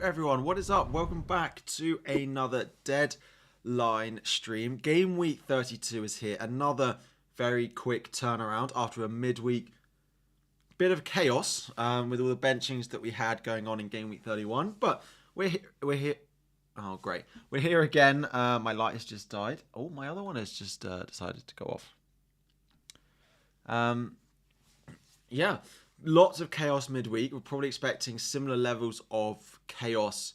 everyone, what is up? Welcome back to another Deadline stream. Game week 32 is here. Another very quick turnaround after a midweek bit of chaos with all the benchings that we had going on in game week 31. But we're here. Oh, great. We're here again. My light has just died. Oh, my other one has just decided to go off. Yeah. Lots of chaos midweek. We're probably expecting similar levels of chaos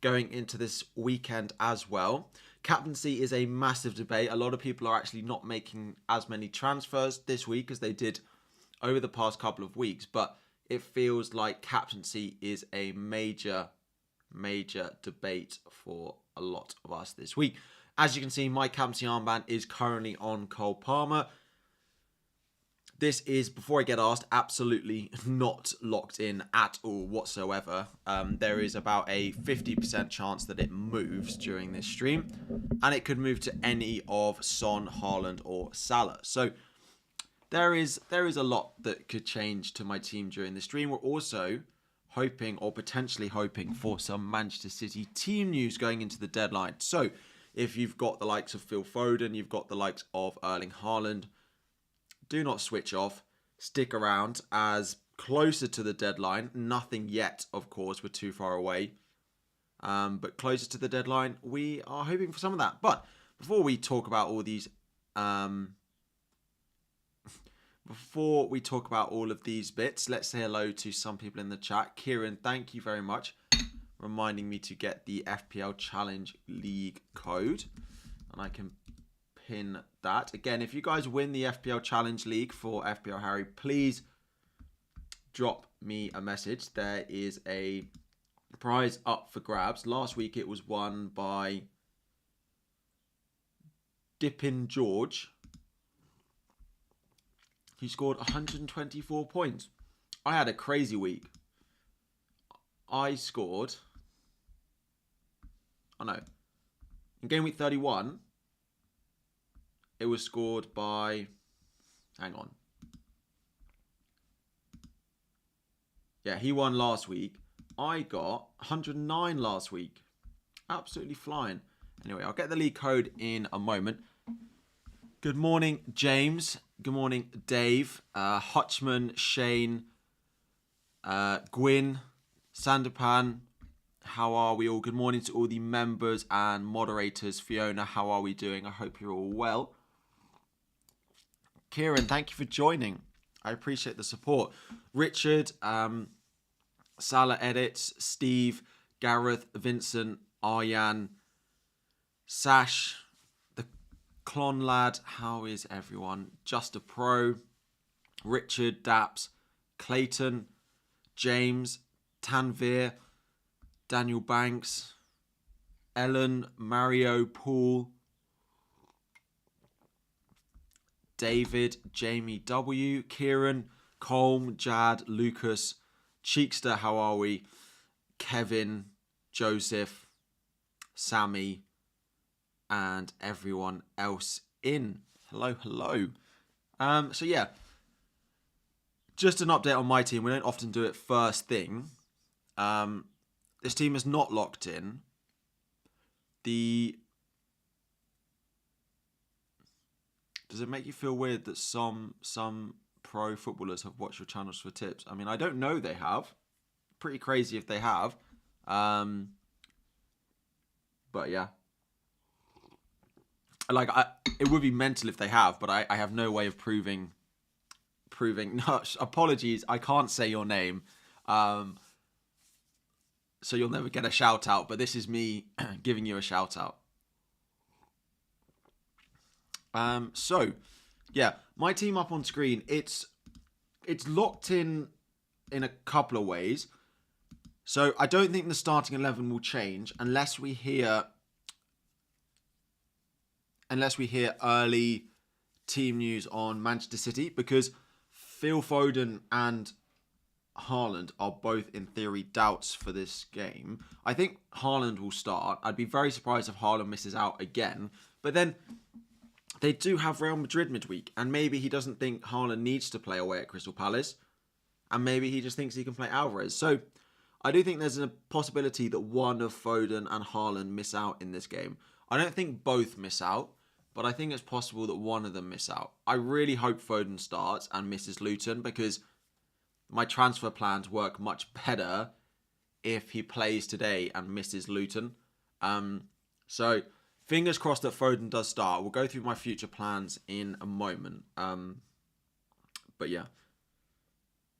going into this weekend as well. Captaincy is a massive debate. A lot of people are actually not making as many transfers this week as they did over the past couple of weeks. But it feels like captaincy is a major debate for a lot of us this week. As you can see, my captaincy armband is currently on Cole Palmer. This is, before I get asked, absolutely not locked in at all whatsoever. There is about a 50% chance that it moves during this stream. And it could move to any of Son, Haaland or Salah. So there is a lot that could change to my team during the stream. We're also hoping or potentially hoping for some Manchester City team news going into the deadline. So if you've got the likes of Phil Foden, you've got the likes of Erling Haaland, do not switch off. Stick around as closer to the deadline. Nothing yet, of course. We're too far away. But closer to the deadline, we are hoping for some of that. But before we talk about all these... before we talk about all of these bits, let's say hello to some people in the chat. Kieran, thank you very much. Reminding me to get the FPL Challenge League code. And I can pin that. Again, if you guys win the FPL Challenge League for FPL Harry, please drop me a message. There is a prize up for grabs. Last week it was won by Dippin George. He scored 124 points. I had a crazy week. I scored... Oh no. In game week 31... It was scored by... Hang on. Yeah, he won last week. I got 109 last week. Absolutely flying. Anyway, I'll get the league code in a moment. Good morning, James. Good morning, Dave. Hutchman, Shane, Gwyn, Sanderpan. How are we all? Good morning to all the members and moderators. Fiona, how are we doing? I hope you're all well. Kieran, thank you for joining. I appreciate the support. Richard, Salah Edits, Steve, Gareth, Vincent, Aryan, Sash, the Clon Lad, how is everyone? Just a Pro, Richard, Daps, Clayton, James, Tanvir, Daniel Banks, Ellen, Mario, Paul, David, Jamie W, Kieran, Colm, Jad, Lucas, Cheekster, how are we? Kevin, Joseph, Sammy, and everyone else in. Hello, hello. So yeah, just an update on my team. We don't often do it first thing. This team is not locked in. Does it make you feel weird that some pro footballers have watched your channels for tips? I mean, I don't know they have. Pretty crazy if they have. But yeah. It would be mental if they have, but I have no way of proving. No, apologies, I can't say your name. So you'll never get a shout out, but this is me giving you a shout out. So, yeah, my team up on screen, it's locked in a couple of ways. So I don't think the starting 11 will change unless we hear early team news on Manchester City, because Phil Foden and Haaland are both in theory doubts for this game. I think Haaland will start. I'd be very surprised if Haaland misses out again, but then they do have Real Madrid midweek, and maybe he doesn't think Haaland needs to play away at Crystal Palace, and maybe he just thinks he can play Alvarez. So I do think there's a possibility that one of Foden and Haaland miss out in this game. I don't think both miss out, but I think it's possible that one of them miss out. I really hope Foden starts and misses Luton because my transfer plans work much better if he plays today and misses Luton. So fingers crossed that Foden does start. We'll go through my future plans in a moment. But yeah.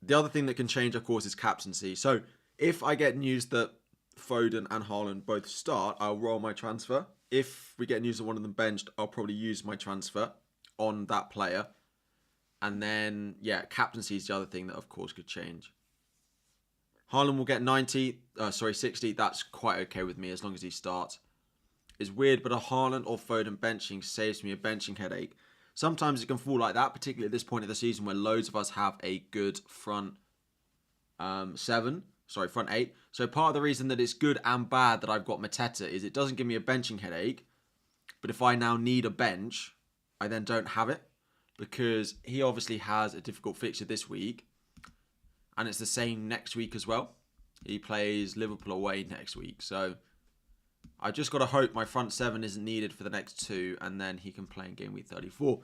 The other thing that can change, of course, is captaincy. So if I get news that Foden and Haaland both start, I'll roll my transfer. If we get news that one of them benched, I'll probably use my transfer on that player. And then, yeah, captaincy is the other thing that, of course, could change. Haaland will get 60. That's quite okay with me as long as he starts. It's weird, but a Haaland or Foden benching saves me a benching headache. Sometimes it can fall like that, particularly at this point of the season where loads of us have a good front front eight. So part of the reason that it's good and bad that I've got Mateta is it doesn't give me a benching headache. But if I now need a bench, I then don't have it because he obviously has a difficult fixture this week. And it's the same next week as well. He plays Liverpool away next week. So I just got to hope my front seven isn't needed for the next two. And then he can play in game week 34.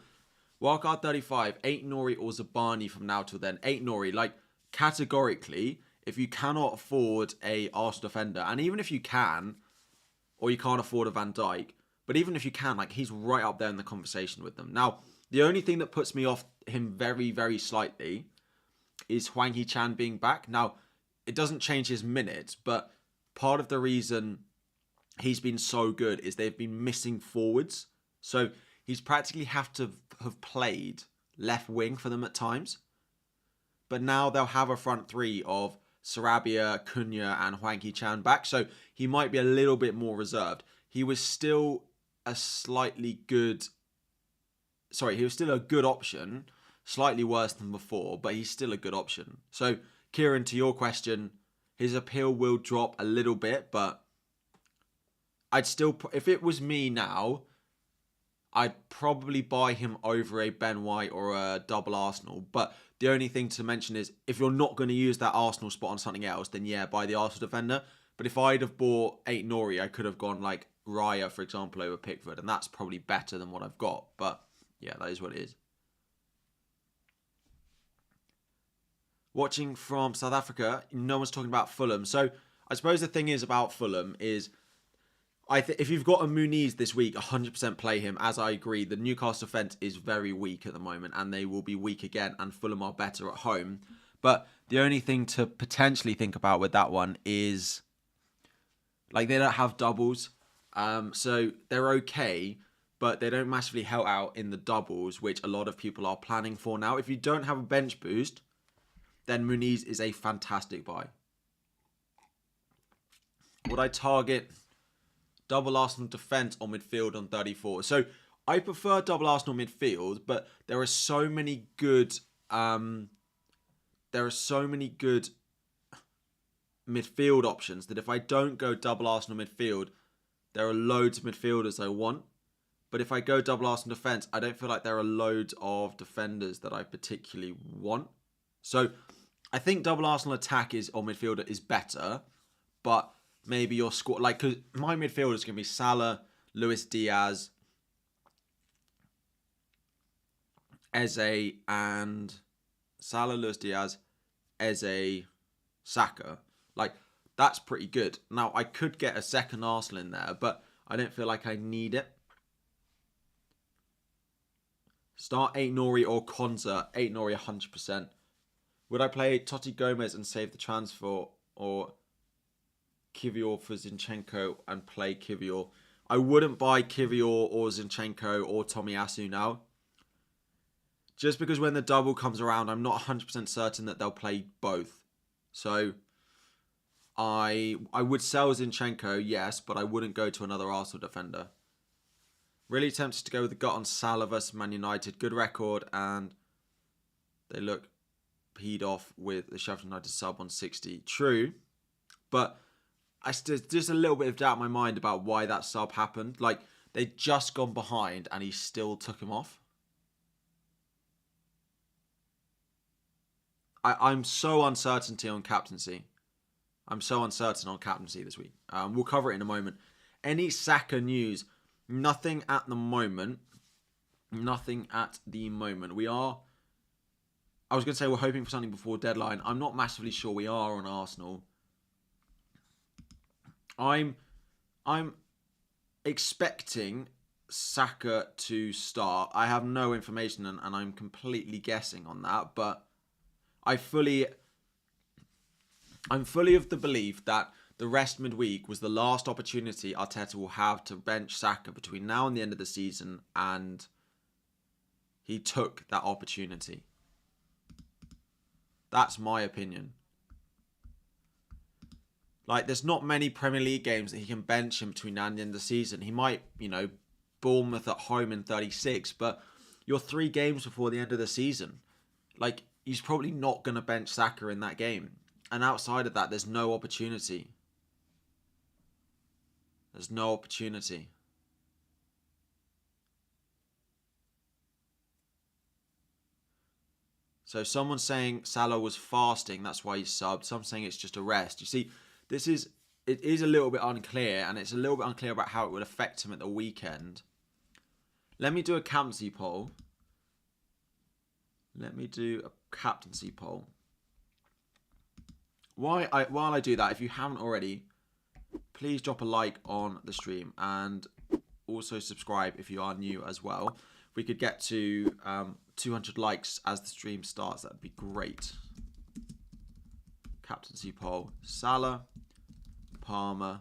Wildcard 35. 8 Nori or Zabani from now till then. 8 Nori. Like, categorically, if you cannot afford a Arsenal defender. And even if you can, or you can't afford a Van Dijk. But even if you can, like, he's right up there in the conversation with them. Now, the only thing that puts me off him very, very slightly is Hwang Hee-chan being back. Now, it doesn't change his minutes, but part of the reason he's been so good is they've been missing forwards. So he's practically have to have played left wing for them at times. But now they'll have a front three of Sarabia, Cunha and Hwang Hee-chan back. So he might be a little bit more reserved. He was still a good option. Slightly worse than before, but he's still a good option. So, Kieran, to your question, his appeal will drop a little bit, but I'd still, if it was me now, I'd probably buy him over a Ben White or a double Arsenal. But the only thing to mention is, if you're not going to use that Arsenal spot on something else, then yeah, buy the Arsenal defender. But if I'd have bought 8 Nori, I could have gone like Raya, for example, over Pickford, and that's probably better than what I've got. But yeah, that is what it is. Watching from South Africa, no one's talking about Fulham. So I suppose the thing is about Fulham is, if you've got a Muniz this week, 100% play him. As I agree, the Newcastle defence is very weak at the moment, and they will be weak again, and Fulham are better at home. But the only thing to potentially think about with that one is, like, they don't have doubles. So they're okay, but they don't massively help out in the doubles, which a lot of people are planning for now. If you don't have a bench boost, then Muniz is a fantastic buy. Would I target double Arsenal defence or midfield on 34? So I prefer double Arsenal midfield, but there are so many good midfield options that if I don't go double Arsenal midfield, there are loads of midfielders I want. But if I go double Arsenal defence, I don't feel like there are loads of defenders that I particularly want. So I think double Arsenal attack or midfielder is better, but maybe your squad, like, because my midfielder is going to be Salah, Luis Diaz, Eze, and Saka. Like, that's pretty good. Now, I could get a second Arsenal in there, but I don't feel like I need it. Start 8 Nori or Konza. 8 Nori 100%. Would I play Totti Gomez and save the transfer, or Kivior for Zinchenko and play Kivior? I wouldn't buy Kivior or Zinchenko or Tomiyasu now. Just because when the double comes around, I'm not 100% certain that they'll play both. So I would sell Zinchenko, yes, but I wouldn't go to another Arsenal defender. Really tempted to go with the gut on Salah versus Man United. Good record, and they look peed off with the Sheffield United sub on 60. True, but just a little bit of doubt in my mind about why that sub happened. Like, they'd just gone behind and he still took him off. I'm so uncertainty on captaincy. I'm so uncertain on captaincy this week. We'll cover it in a moment. Any Saka news? Nothing at the moment. Nothing at the moment. I was going to say we're hoping for something before deadline. I'm not massively sure we are on Arsenal. I'm expecting Saka to start. I have no information and I'm completely guessing on that, but I'm fully of the belief that the rest midweek was the last opportunity Arteta will have to bench Saka between now and the end of the season, and he took that opportunity. That's my opinion. Like, there's not many Premier League games that he can bench him between now and the end of the season. He might, Bournemouth at home in 36, but you're 3 games before the end of the season. Like, he's probably not going to bench Saka in that game. And outside of that, there's no opportunity. There's no opportunity. So someone's saying Salah was fasting, that's why he subbed. Some saying it's just a rest. You see, it is a little bit unclear, and it's a little bit unclear about how it would affect him at the weekend. Let me do a captaincy poll. While I do that, if you haven't already, please drop a like on the stream and also subscribe if you are new as well. If we could get to 200 likes as the stream starts, that'd be great. Captaincy poll: Salah, Palmer,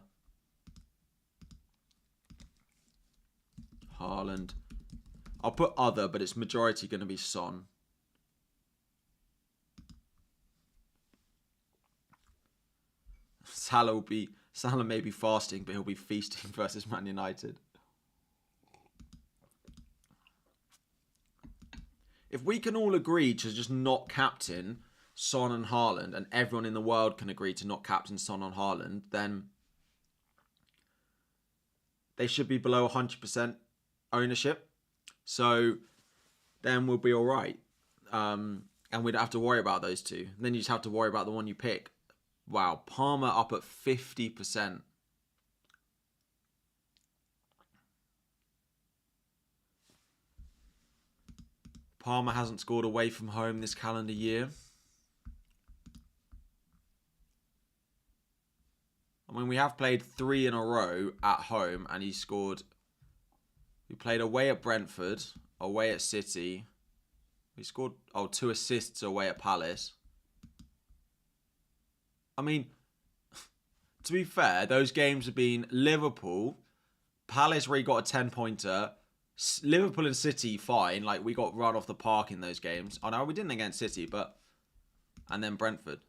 Haaland. I'll put other, but it's majority going to be Son. Salah may be fasting, but he'll be feasting versus Man United. If we can all agree to just not captain Son and Haaland, and everyone in the world can agree to not captain Son and Haaland, then they should be below 100% ownership. So then we'll be all right. And we don't have to worry about those two. Then you just have to worry about the one you pick. Wow, Palmer up at 50%. Palmer hasn't scored away from home this calendar year. I mean, we have played 3 in a row at home, and he scored. We played away at Brentford, away at City. We scored 2 assists away at Palace. I mean, to be fair, those games have been Liverpool, Palace where he got a 10-pointer, Liverpool and City, fine. Like, we got run off the park in those games. Oh, no, we didn't against City, but... And then Brentford.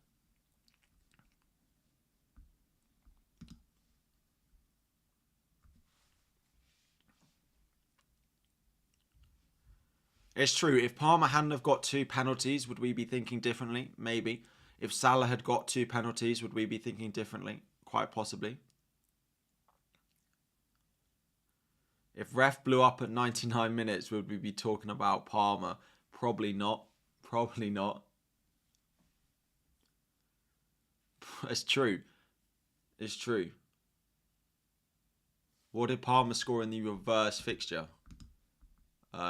It's true. If Palmer hadn't have got 2 penalties, would we be thinking differently? Maybe. If Salah had got 2 penalties, would we be thinking differently? Quite possibly. If ref blew up at 99 minutes, would we be talking about Palmer? Probably not. Probably not. It's true. It's true. What did Palmer score in the reverse fixture?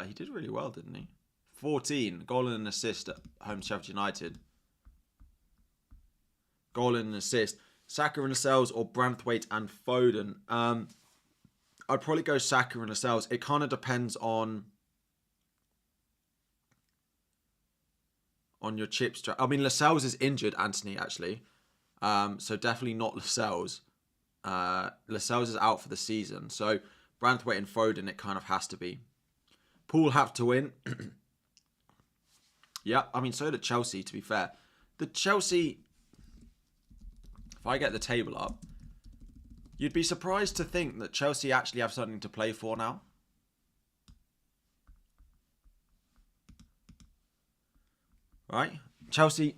He did really well, didn't he? 14. Goal and an assist at home Sheffield United. Goal and an assist. Saka and Lascelles or Branthwaite and Foden. I'd probably go Saka and Lascelles. It kind of depends on your chip strat. I mean, Lascelles is injured, Anthony, actually. So definitely not Lascelles. Lascelles is out for the season. So Branthwaite and Foden, it kind of has to be. Poole have to win. Yeah, I mean, so did Chelsea, to be fair. The Chelsea... If I get the table up, you'd be surprised to think that Chelsea actually have something to play for now. Right? Chelsea...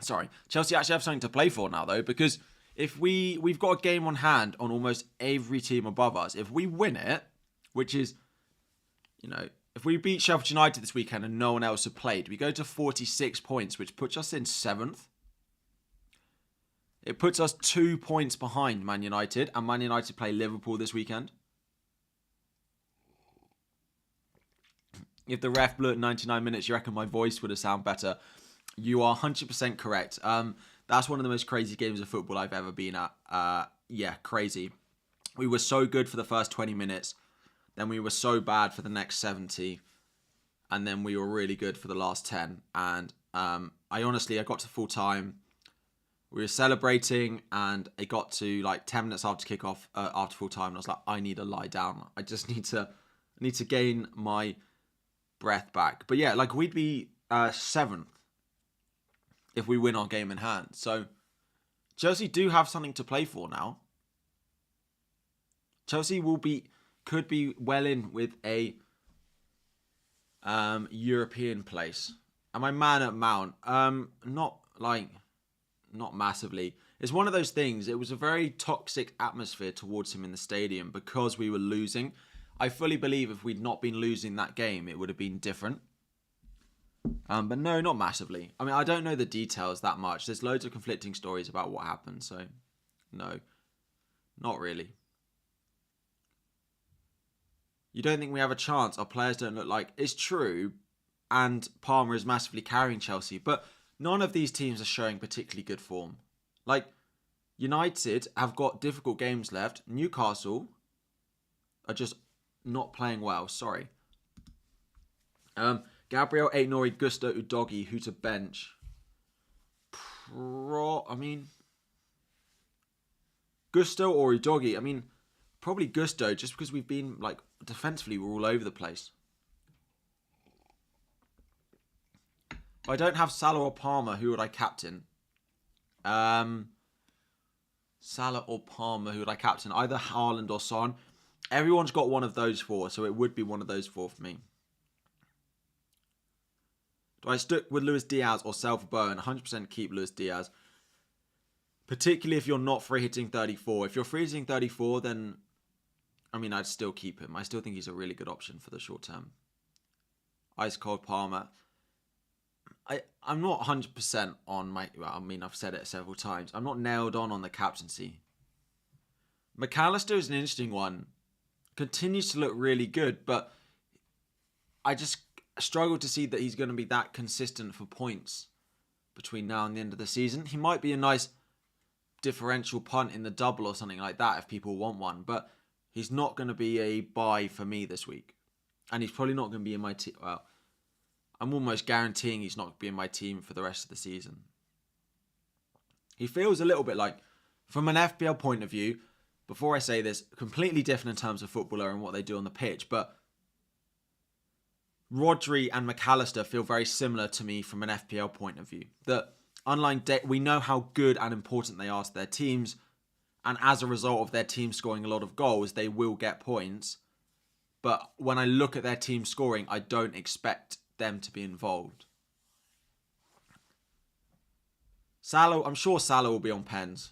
Sorry. Chelsea actually have something to play for now, though, because if we've got a game on hand on almost every team above us. If we win it, which is, If we beat Sheffield United this weekend and no one else had played, we go to 46 points, which puts us in 7th. It puts us 2 points behind Man United, and Man United play Liverpool this weekend. If the ref blew at 99 minutes, you reckon my voice would have sounded better? You are 100% correct. That's one of the most crazy games of football I've ever been at. Yeah, crazy. We were so good for the first 20 minutes. Then we were so bad for the next 70. And then we were really good for the last 10. And I got to full time. We were celebrating and it got to like 10 minutes after kickoff, after full time. And I was like, I need to lie down. I just need to gain my breath back. But yeah, like we'd be 7th if we win our game in hand. So Chelsea do have something to play for now. Chelsea could be well in with a European place. Am I man at Mount? Not massively. It's one of those things. It was a very toxic atmosphere towards him in the stadium because we were losing. I fully believe if we'd not been losing that game, it would have been different. But no, not massively. I mean, I don't know the details that much. There's loads of conflicting stories about what happened. So, no, not really. You don't think we have a chance? Our players don't look like... It's true, and Palmer is massively carrying Chelsea, but none of these teams are showing particularly good form. Like, United have got difficult games left. Newcastle are just not playing well. Sorry. Gabriel, Aït-Nouri, Gusto, Udogie, who to bench? Gusto or Udogie? Probably Gusto, just because we've been, like, defensively, we're all over the place. If I don't have Salah or Palmer, who would I captain? Salah or Palmer, who would I captain? Either Haaland or Son. Everyone's got one of those four, so it would be one of those four for me. Do I stick with Luis Diaz or sell for Bowen? 100% keep Luis Diaz. Particularly if you're not free hitting 34. If you're free hitting 34, then... I'd still keep him. I still think he's a really good option for the short term. Ice Cold Palmer. I'm not 100% on my... I've said it several times. I'm not nailed on the captaincy. McAllister is an interesting one. Continues to look really good, but I just struggle to see that he's going to be that consistent for points between now and the end of the season. He might be a nice differential punt in the double or something like that if people want one, but he's not going to be a buy for me this week. And he's probably not going to be in my team. Well, I'm almost guaranteeing he's not going to be in my team for the rest of the season. He feels a little bit like, from an FPL point of view, before I say this, completely different in terms of footballer and what they do on the pitch, but Rodri and McAllister feel very similar to me from an FPL point of view. That unlike we know how good and important they are to their teams, and as a result of their team scoring a lot of goals, they will get points. But when I look at their team scoring, I don't expect them to be involved. Salah, I'm sure Salah will be on pens.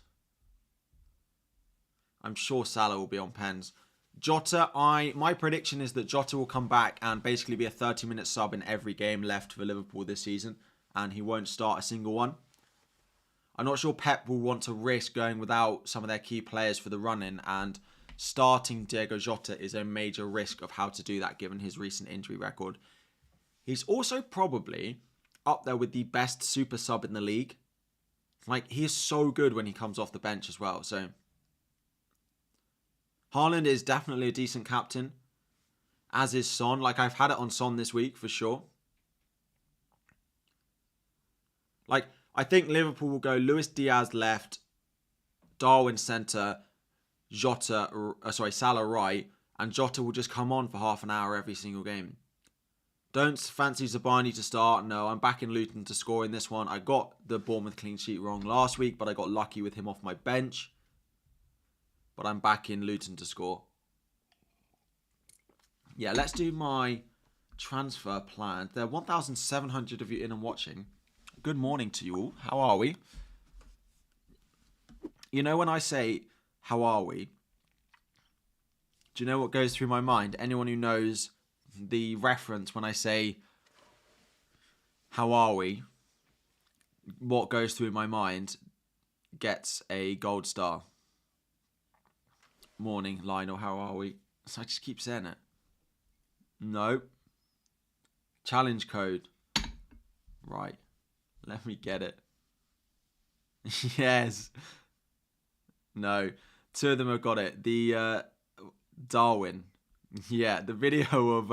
Jota, my prediction is that Jota will come back and basically be a 30-minute sub in every game left for Liverpool this season, and he won't start a single one. I'm not sure Pep will want to risk going without some of their key players for the run-in, and starting Diego Jota is a major risk of how to do that given his recent injury record. He's also probably up there with the best super sub in the league. Like, he is so good when he comes off the bench as well, so... Haaland is definitely a decent captain, as is Son. Like, I've had it on Son this week, for sure. Like, I think Liverpool will go Luis Diaz left, Darwin centre, Salah right, and Jota will just come on for half an hour every single game. Don't fancy Zabani to start. No, I'm back in Luton to score in this one. I got the Bournemouth clean sheet wrong last week, but I got lucky with him off my bench. But I'm back in Luton to score. Yeah, let's do my transfer plan. There are 1,700 of you in and watching. Good morning to you all. How are we? You know when I say, how are we? Do you know what goes through my mind? Anyone who knows the reference when I say, how are we? What goes through my mind gets a gold star. Morning, Lionel, how are we? So I just keep saying it. No. Challenge code. Right. Let me get it. Yes. No. 2 of them have got it. The Darwin. Yeah, the video of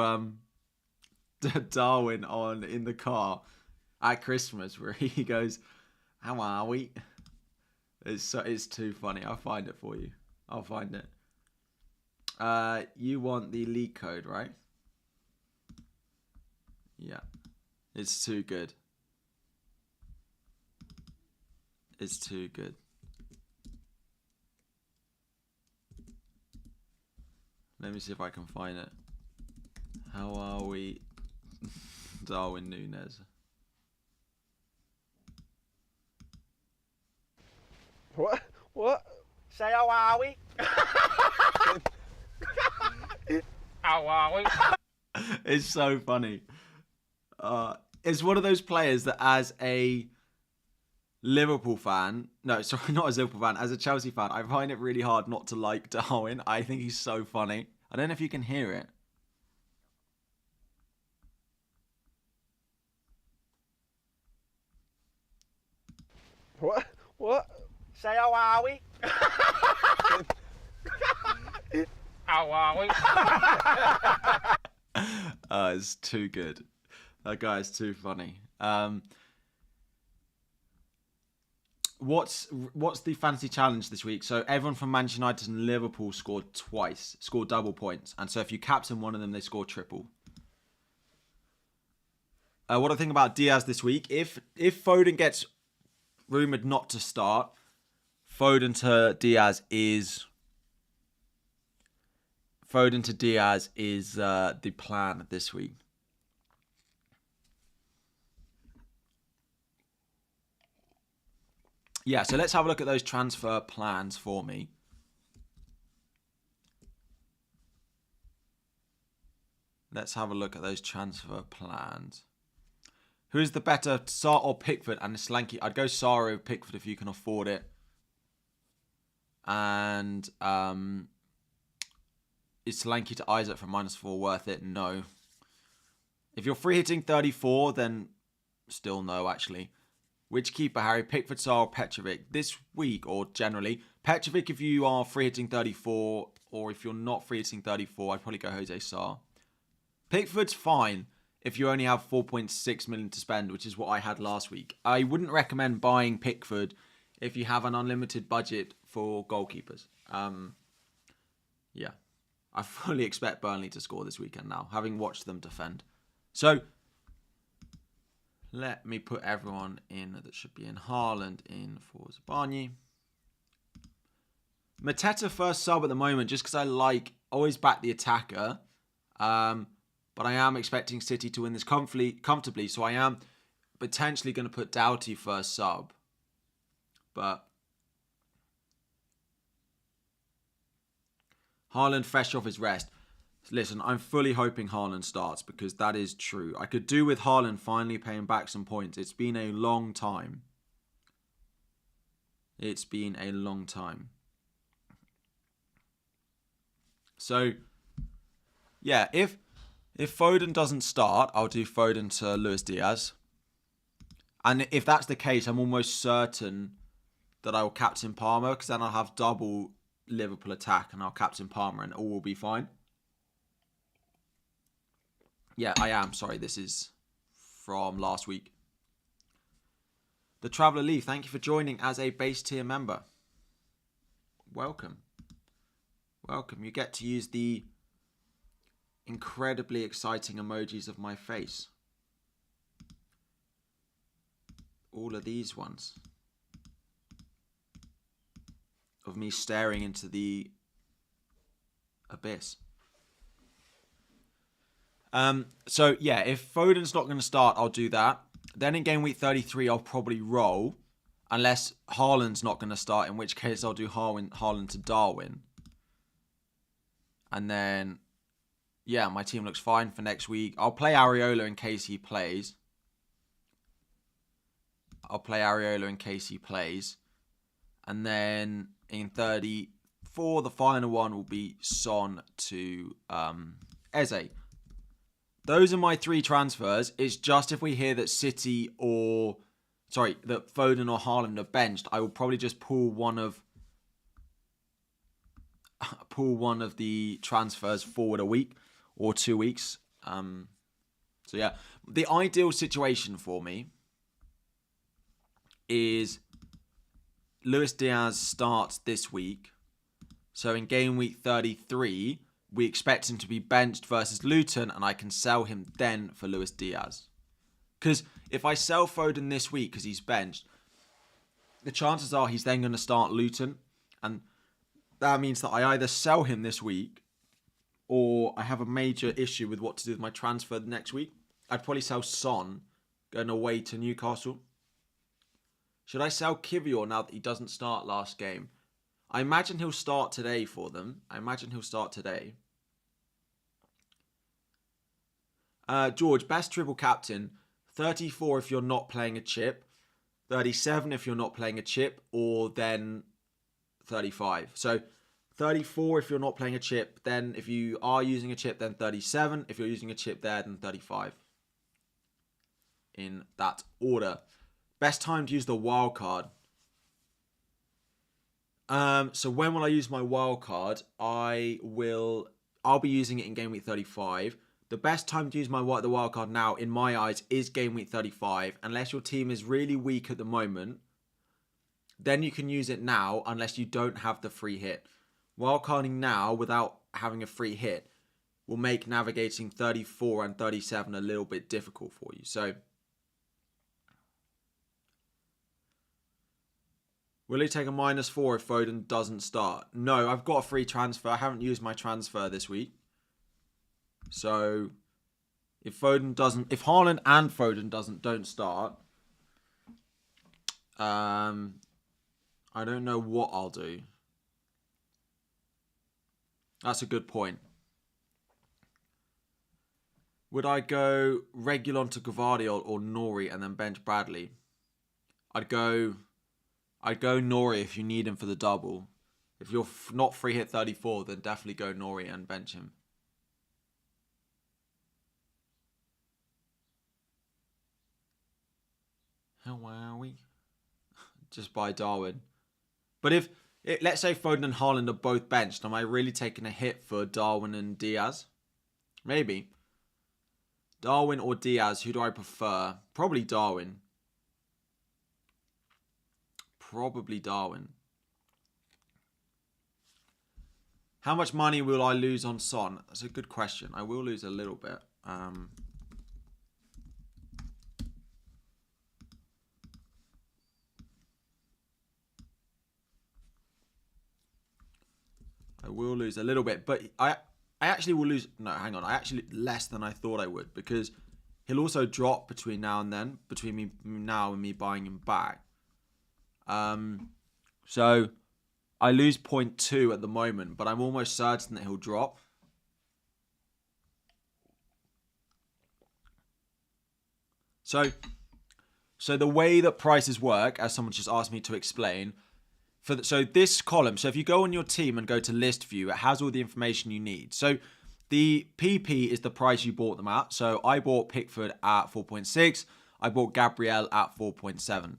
Darwin in the car at Christmas where he goes, how are we? It's too funny. I'll find it for you. I'll find it. You want the league code, right? Yeah. It's too good. It's too good. Let me see if I can find it. How are we? Darwin Núñez. What? What? Say how are we? How are we? It's so funny. It's one of those players that as a Liverpool fan, no, sorry, not as a Liverpool fan, as a Chelsea fan, I find it really hard not to like Darwin. I think he's so funny. I don't know if you can hear it. What? What? Say how are we? How are we? It's too good. That guy is too funny. What's the fantasy challenge this week? So everyone from Manchester United and Liverpool scored double points. And so if you captain one of them, they score triple. What I think about Diaz this week, if Foden gets rumoured not to start, Foden to Diaz is the plan this week. Yeah, so let's have a look at those transfer plans for me. Let's have a look at those transfer plans. Who's the better, Sarr or Pickford? And Solanke, I'd go Sarr over Pickford if you can afford it. And is Solanke to Isaac for -4 worth it? No. If you're free hitting 34, then still no, actually. Which keeper, Harry? Pickford, Sarr, or Petrovic? This week, or generally, Petrovic if you are free hitting 34, or if you're not free hitting 34, I'd probably go Jose Sarr. Pickford's fine if you only have 4.6 million to spend, which is what I had last week. I wouldn't recommend buying Pickford if you have an unlimited budget for goalkeepers. Yeah. I fully expect Burnley to score this weekend now, having watched them defend. So, let me put everyone in that should be in. Haaland in for Zabarnyi. Mateta first sub at the moment, just because I always back the attacker. But I am expecting City to win this comfortably, so I am potentially going to put Doughty first sub. But Haaland fresh off his rest. Listen, I'm fully hoping Haaland starts because that is true. I could do with Haaland finally paying back some points. It's been a long time. It's been a long time. So, yeah, if Foden doesn't start, I'll do Foden to Luis Diaz. And if that's the case, I'm almost certain that I will captain Palmer because then I'll have double Liverpool attack and I'll captain Palmer and all will be fine. Yeah, I am. Sorry, this is from last week. The Traveller Leaf, thank you for joining as a base tier member. Welcome. Welcome. You get to use the incredibly exciting emojis of my face. All of these ones. Of me staring into the abyss. So, yeah, if Foden's not going to start, I'll do that. Then in game week 33, I'll probably roll. Unless Haaland's not going to start, in which case I'll do Haaland to Darwin. And then yeah, my team looks fine for next week. I'll play Areola in case he plays. And then in 34, the final one will be Son to Eze. Those are my 3 transfers. It's just if we hear that that Foden or Haaland are benched, I will probably just pull one of the transfers forward a week or 2 weeks. So yeah, the ideal situation for me is Luis Diaz starts this week. So in game week 33, we expect him to be benched versus Luton, and I can sell him then for Luis Diaz. Because if I sell Foden this week because he's benched, the chances are he's then going to start Luton, and that means that I either sell him this week or I have a major issue with what to do with my transfer next week. I'd probably sell Son going away to Newcastle. Should I sell Kivior now that he doesn't start last game? I imagine he'll start today for them. George, best triple captain. 34 if you're not playing a chip. 37 if you're not playing a chip. Or then 35. So 34 if you're not playing a chip. Then if you are using a chip, then 37. If you're using a chip there, then 35. In that order. Best time to use the wildcard. So when will I use my wildcard? I'll be using it in game week 35. The best time to use the wildcard now, in my eyes, is game week 35. Unless your team is really weak at the moment, then you can use it now unless you don't have the free hit. Wildcarding now without having a free hit will make navigating 34 and 37 a little bit difficult for you. So will he take a -4 if Foden doesn't start? No, I've got a free transfer. I haven't used my transfer this week. So if Haaland and Foden don't start, I don't know what I'll do. That's a good point. Would I go Reguilon to Gvardiol or Nori and then bench Bradley? I'd go Nori if you need him for the double. If you're not free hit 34, then definitely go Nori and bench him. How are we? Just buy Darwin. But let's say Foden and Haaland are both benched, am I really taking a hit for Darwin and Diaz? Maybe. Darwin or Diaz, who do I prefer? Probably Darwin. How much money will I lose on Son? That's a good question. I will lose a little bit. I will lose a little bit, but I actually will lose. No, hang on. I actually less than I thought I would, because he'll also drop between now and then, between me now and me buying him back. So I lose 0.2 at the moment, but I'm almost certain that he'll drop. So the way that prices work, as someone just asked me to explain, so this column, so if you go on your team and go to list view, it has all the information you need. So the PP is the price you bought them at. So I bought Pickford at 4.6. I bought Gabriel at 4.7.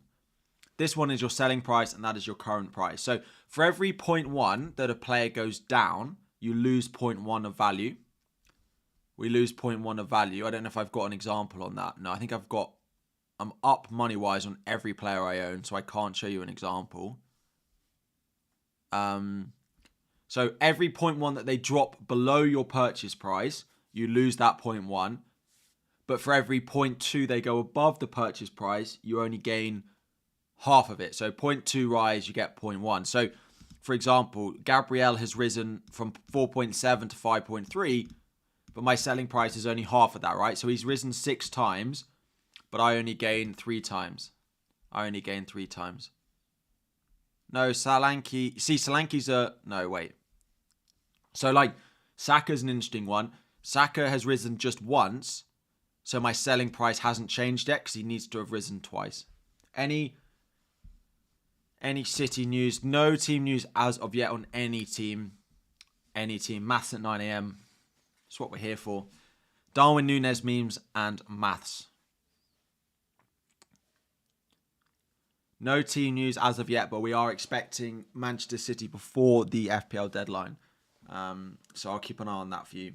This one is your selling price, and that is your current price. So for every 0.1 that a player goes down, you lose 0.1 of value. We lose 0.1 of value. I don't know if I've got an example on that. No, I think I'm up money-wise on every player I own, so I can't show you an example. So every 0.1 that they drop below your purchase price, you lose that 0.1. But for every 0.2 they go above the purchase price, you only gain half of it. So 0.2 rise, you get 0.1. So, for example, Gabriel has risen from 4.7 to 5.3, but my selling price is only half of that, right? So he's risen 6 times, but I only gain 3 times. No, Solanke. See, Solanke's a... No, wait. So, like, Saka's an interesting one. Saka has risen just once, so my selling price hasn't changed yet because he needs to have risen twice. Any City news? No team news as of yet on any team. Any team. Maths at 9 a.m. That's what we're here for. Darwin Núñez memes and maths. No team news as of yet, but we are expecting Manchester City before the FPL deadline. So I'll keep an eye on that for you.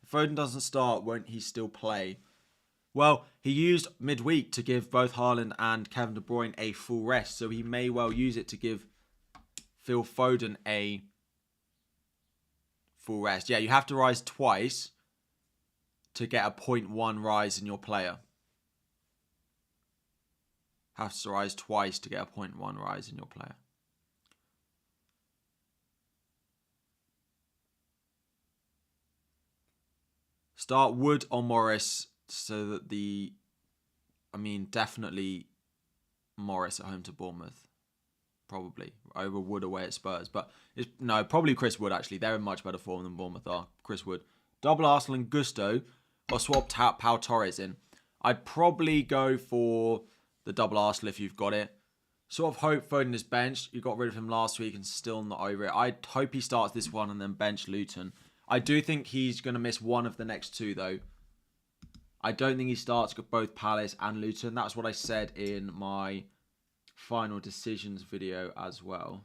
If Foden doesn't start, won't he still play? Well, he used midweek to give both Haaland and Kevin De Bruyne a full rest, so he may well use it to give Phil Foden a full rest. Yeah, you have to rise twice to get a 0.1 rise in your player. Have to rise twice to get a 0.1 rise in your player. Start Wood or Morris so that definitely Morris at home to Bournemouth. Probably. Over Wood away at Spurs. But, probably Chris Wood actually. They're in much better form than Bournemouth are. Chris Wood. Double Arsenal and Gusto or swap Pau Torres in. I'd probably go for the double Arsenal if you've got it. Sort of hope Foden is benched. You got rid of him last week and still not over it. I hope he starts this one and then bench Luton. I do think he's going to miss one of the next two, though. I don't think he starts both Palace and Luton. That's what I said in my final decisions video as well.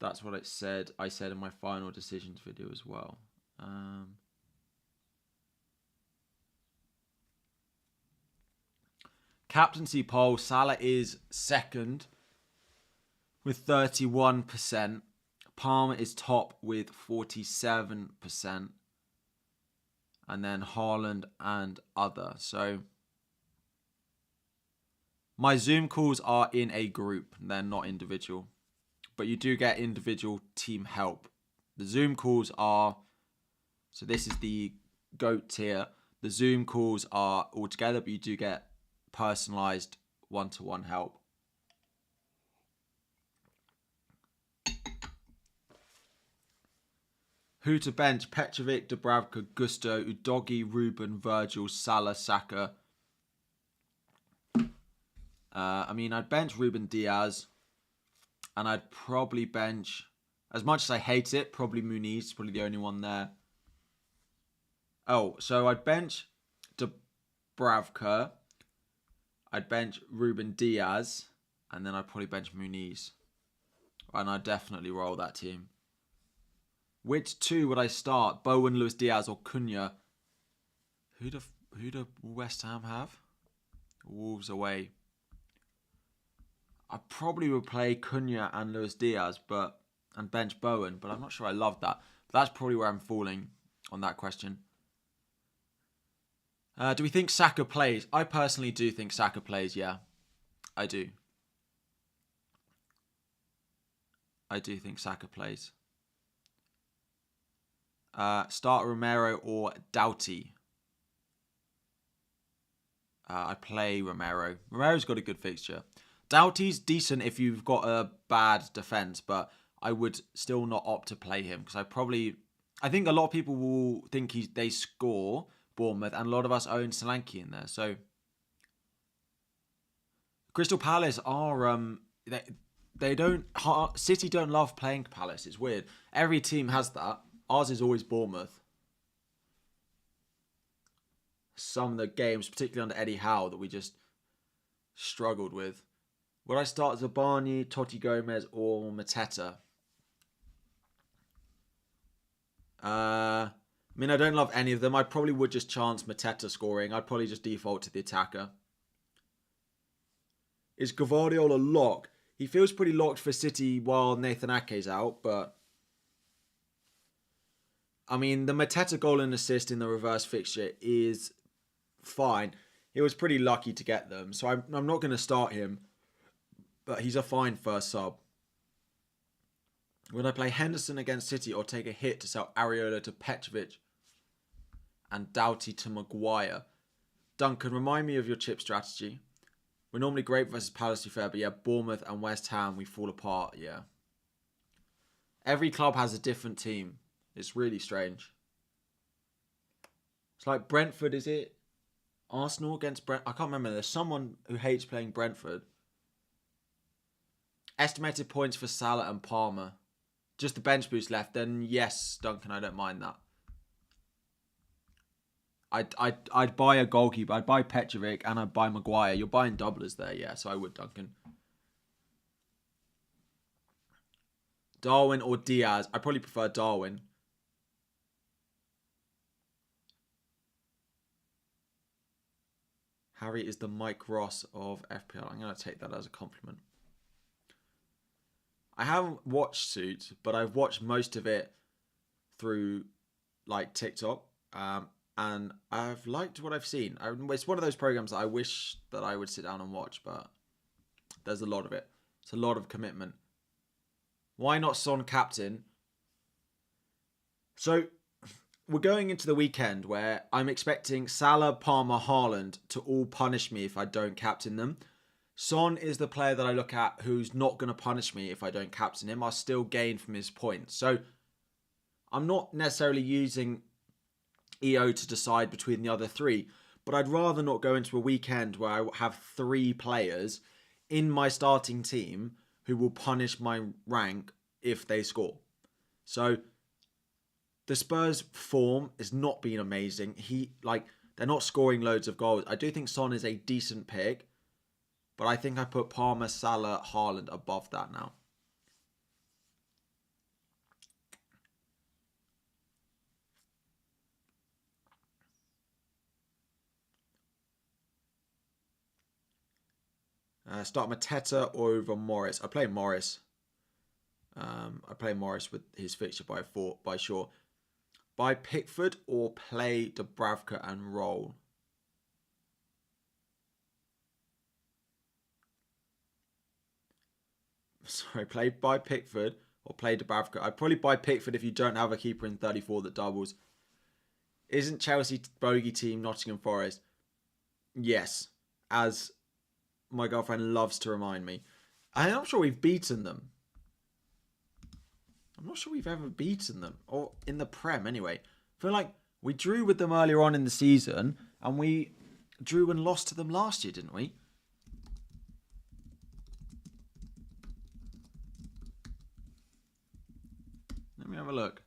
That's what it said. I said in my final decisions video as well. Captaincy poll. Salah is second with 31%. Palmer is top with 47%. And then Haaland and other. So my Zoom calls are in a group. They're not individual. But you do get individual team help. The Zoom calls are... So this is the GOAT tier. The Zoom calls are all together, but you do get personalised one-to-one help. Who to bench? Petrovic, Dubravka, Gusto, Udogi, Ruben, Virgil, Salah, Saka. I'd bench Ruben Diaz. And I'd probably bench, as much as I hate it, probably Muniz. Probably the only one there. Oh, so I'd bench Dubravka. I'd bench Ruben Diaz. And then I'd probably bench Muniz. And I'd definitely roll that team. Which two would I start? Bowen, Luis Diaz, or Cunha? Who do West Ham have? Wolves away. I probably would play Cunha and Luis Diaz, and bench Bowen, but I'm not sure I love that. But that's probably where I'm falling on that question. Do we think Saka plays? I personally do think Saka plays, yeah. I do. I do think Saka plays. Start Romero or Doughty. I play Romero. Romero's got a good fixture. Doughty's decent if you've got a bad defence, but I would still not opt to play him because I think a lot of people will think they score Bournemouth, and a lot of us own Solanke in there. So Crystal Palace are City don't love playing Palace. It's weird. Every team has that. Ours is always Bournemouth. Some of the games, particularly under Eddie Howe, that we just struggled with. Would I start Zabani, Totti Gomez, or Mateta? I don't love any of them. I probably would just chance Mateta scoring. I'd probably just default to the attacker. Is Gvardiol a lock? He feels pretty locked for City while Nathan Ake's out, but... the Mateta goal and assist in the reverse fixture is fine. He was pretty lucky to get them, so I'm not going to start him. But he's a fine first sub. Would I play Henderson against City or take a hit to sell Areola to Petrovic and Doughty to Maguire? Duncan, remind me of your chip strategy. We're normally great versus Palace, to be fair, but yeah, Bournemouth and West Ham, we fall apart, yeah. Every club has a different team. It's really strange. It's like Brentford, is it? Arsenal against Brent. I can't remember. There's someone who hates playing Brentford. Estimated points for Salah and Palmer. Just the bench boost left. Then yes, Duncan, I don't mind that. I'd buy a goalkeeper. I'd buy Petrovic and I'd buy Maguire. You're buying doublers there, yeah. So I would, Duncan. Darwin or Diaz? I probably prefer Darwin. Harry is the Mike Ross of FPL. I'm going to take that as a compliment. I haven't watched Suits, but I've watched most of it through like TikTok. And I've liked what I've seen. It's one of those programs that I wish that I would sit down and watch, but there's a lot of it. It's a lot of commitment. Why not Son captain? So we're going into the weekend where I'm expecting Salah, Palmer, Haaland to all punish me if I don't captain them. Son is the player that I look at who's not going to punish me if I don't captain him. I'll still gain from his points. So I'm not necessarily using EO to decide between the other three, but I'd rather not go into a weekend where I have 3 players in my starting team who will punish my rank if they score. So the Spurs form has not been amazing. They're not scoring loads of goals. I do think Son is a decent pick, but I think I put Palmer, Salah, Haaland above that now. Start Mateta over Morris. I play Morris. I play Morris with his fixture by Shaw. Buy Pickford or play Dubravka and roll. Sorry, buy Pickford or play Dubravka. I'd probably buy Pickford if you don't have a keeper in 34 that doubles. Isn't Chelsea bogey team Nottingham Forest? Yes, as my girlfriend loves to remind me. I'm not sure we've beaten them. I'm not sure we've ever beaten them. Or in the Prem, anyway. I feel like we drew with them earlier on in the season. And we drew and lost to them last year, didn't we? Let me have a look.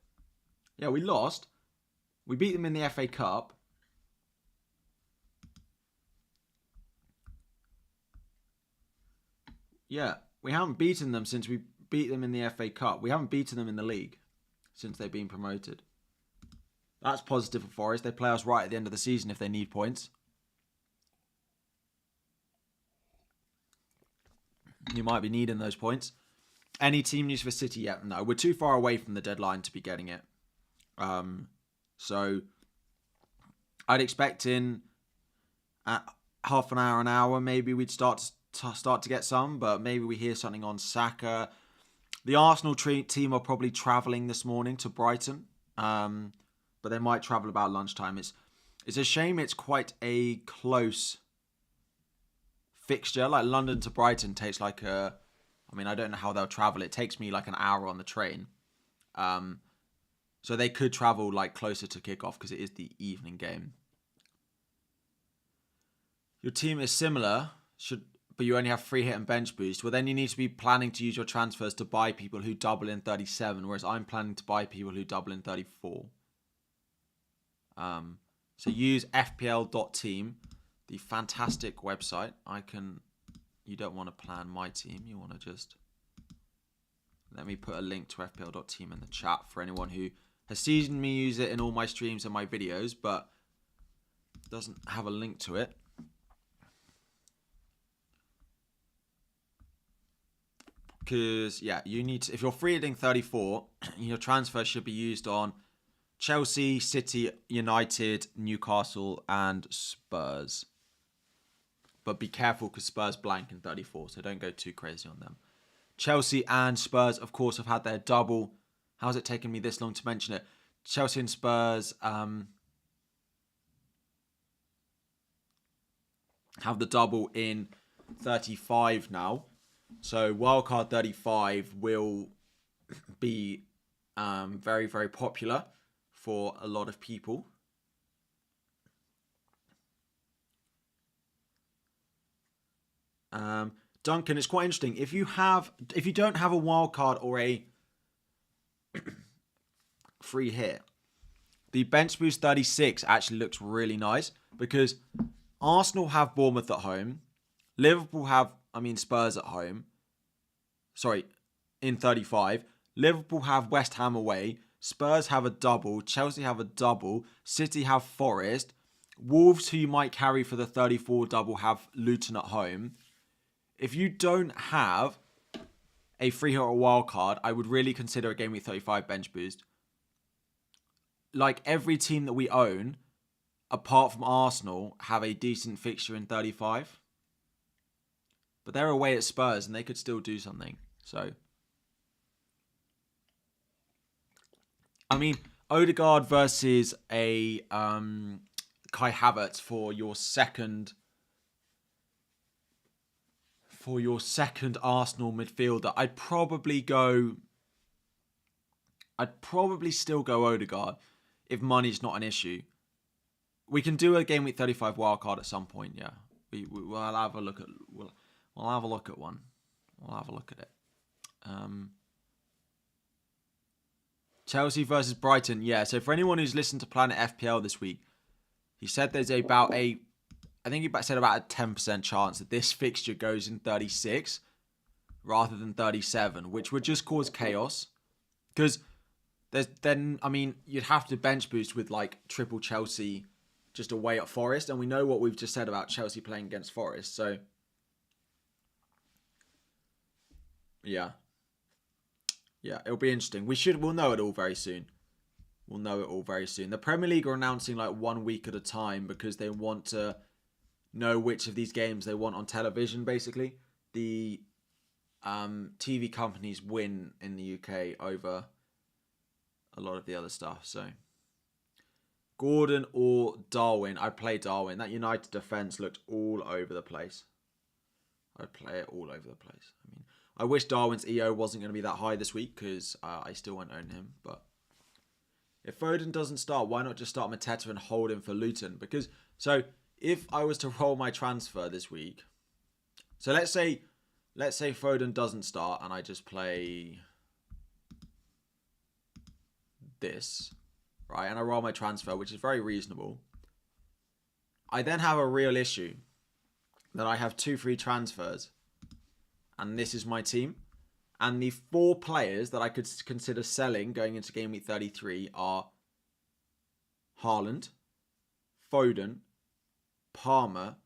Yeah, we lost. We beat them in the FA Cup. Yeah, we haven't beaten them since we beat them in the FA Cup. We haven't beaten them in the league since they've been promoted. That's positive for Forest. They play us right at the end of the season if they need points. You might be needing those points. Any team news for City yet? No, we're too far away from the deadline to be getting it. So I'd expect in half an hour, maybe we'd start to get some, but maybe we hear something on Saka. The Arsenal team are probably travelling this morning to Brighton, but they might travel about lunchtime. It's a shame it's quite a close fixture. Like London to Brighton takes I don't know how they'll travel. It takes me like an hour on the train. So they could travel like closer to kickoff because it is the evening game. Your team is similar, but you only have free hit and bench boost. Well, then you need to be planning to use your transfers to buy people who double in 37, whereas I'm planning to buy people who double in 34. So use FPL.team, the fantastic website. You don't want to plan my team. You want to just... Let me put a link to FPL.team in the chat for anyone who has seen me use it in all my streams and my videos, but doesn't have a link to it. Because, yeah, you need to... If you're free hitting 34, your transfer should be used on Chelsea, City, United, Newcastle, and Spurs. But be careful because Spurs blank in 34, so don't go too crazy on them. Chelsea and Spurs, of course, have had their double. How's it taken me this long to mention it? Chelsea and Spurs have the double in 35 now. So Wildcard 35 will be very, very popular for a lot of people. Duncan, it's quite interesting. If you don't have a wild card or a free hit, the bench boost 36 actually looks really nice because Arsenal have Bournemouth at home, Liverpool have, Spurs at home. Sorry, in 35. Liverpool have West Ham away. Spurs have a double. Chelsea have a double. City have Forest. Wolves, who you might carry for the 34 double, have Luton at home. If you don't have a free hit or a wild card, I would really consider a Game Week 35 bench boost. Like every team that we own, apart from Arsenal, have a decent fixture in 35. But they're away at Spurs and they could still do something. So, Odegaard versus a Kai Havertz for your second Arsenal midfielder. I'd probably still go Odegaard if money's not an issue. We can do a Game Week 35 wildcard at some point, yeah. We'll have a look at one. We'll have a look at it. Chelsea versus Brighton. Yeah, so for anyone who's listened to Planet FPL this week, he said there's about a 10% chance that this fixture goes in 36 rather than 37, which would just cause chaos. Because you'd have to bench boost with like triple Chelsea just away at Forest, and we know what we've just said about Chelsea playing against Forest, so yeah, it'll be interesting. We'll know it all very soon. The Premier League are announcing like 1 week at a time because they want to know which of these games they want on television. Basically, the TV companies win in the UK over a lot of the other stuff. So, Gordon or Darwin? I'd play Darwin. That United defence looked all over the place. I'd play it all over the place. I wish Darwin's EO wasn't going to be that high this week because I still won't own him. But if Foden doesn't start, why not just start Mateta and hold him for Luton? Because, so if I was to roll my transfer this week, so let's say Foden doesn't start and I just play this, right? And I roll my transfer, which is very reasonable. I then have a real issue that I have 2 free transfers. And this is my team. And the 4 players that I could consider selling going into Game Week 33 are Haaland, Foden, Palmer,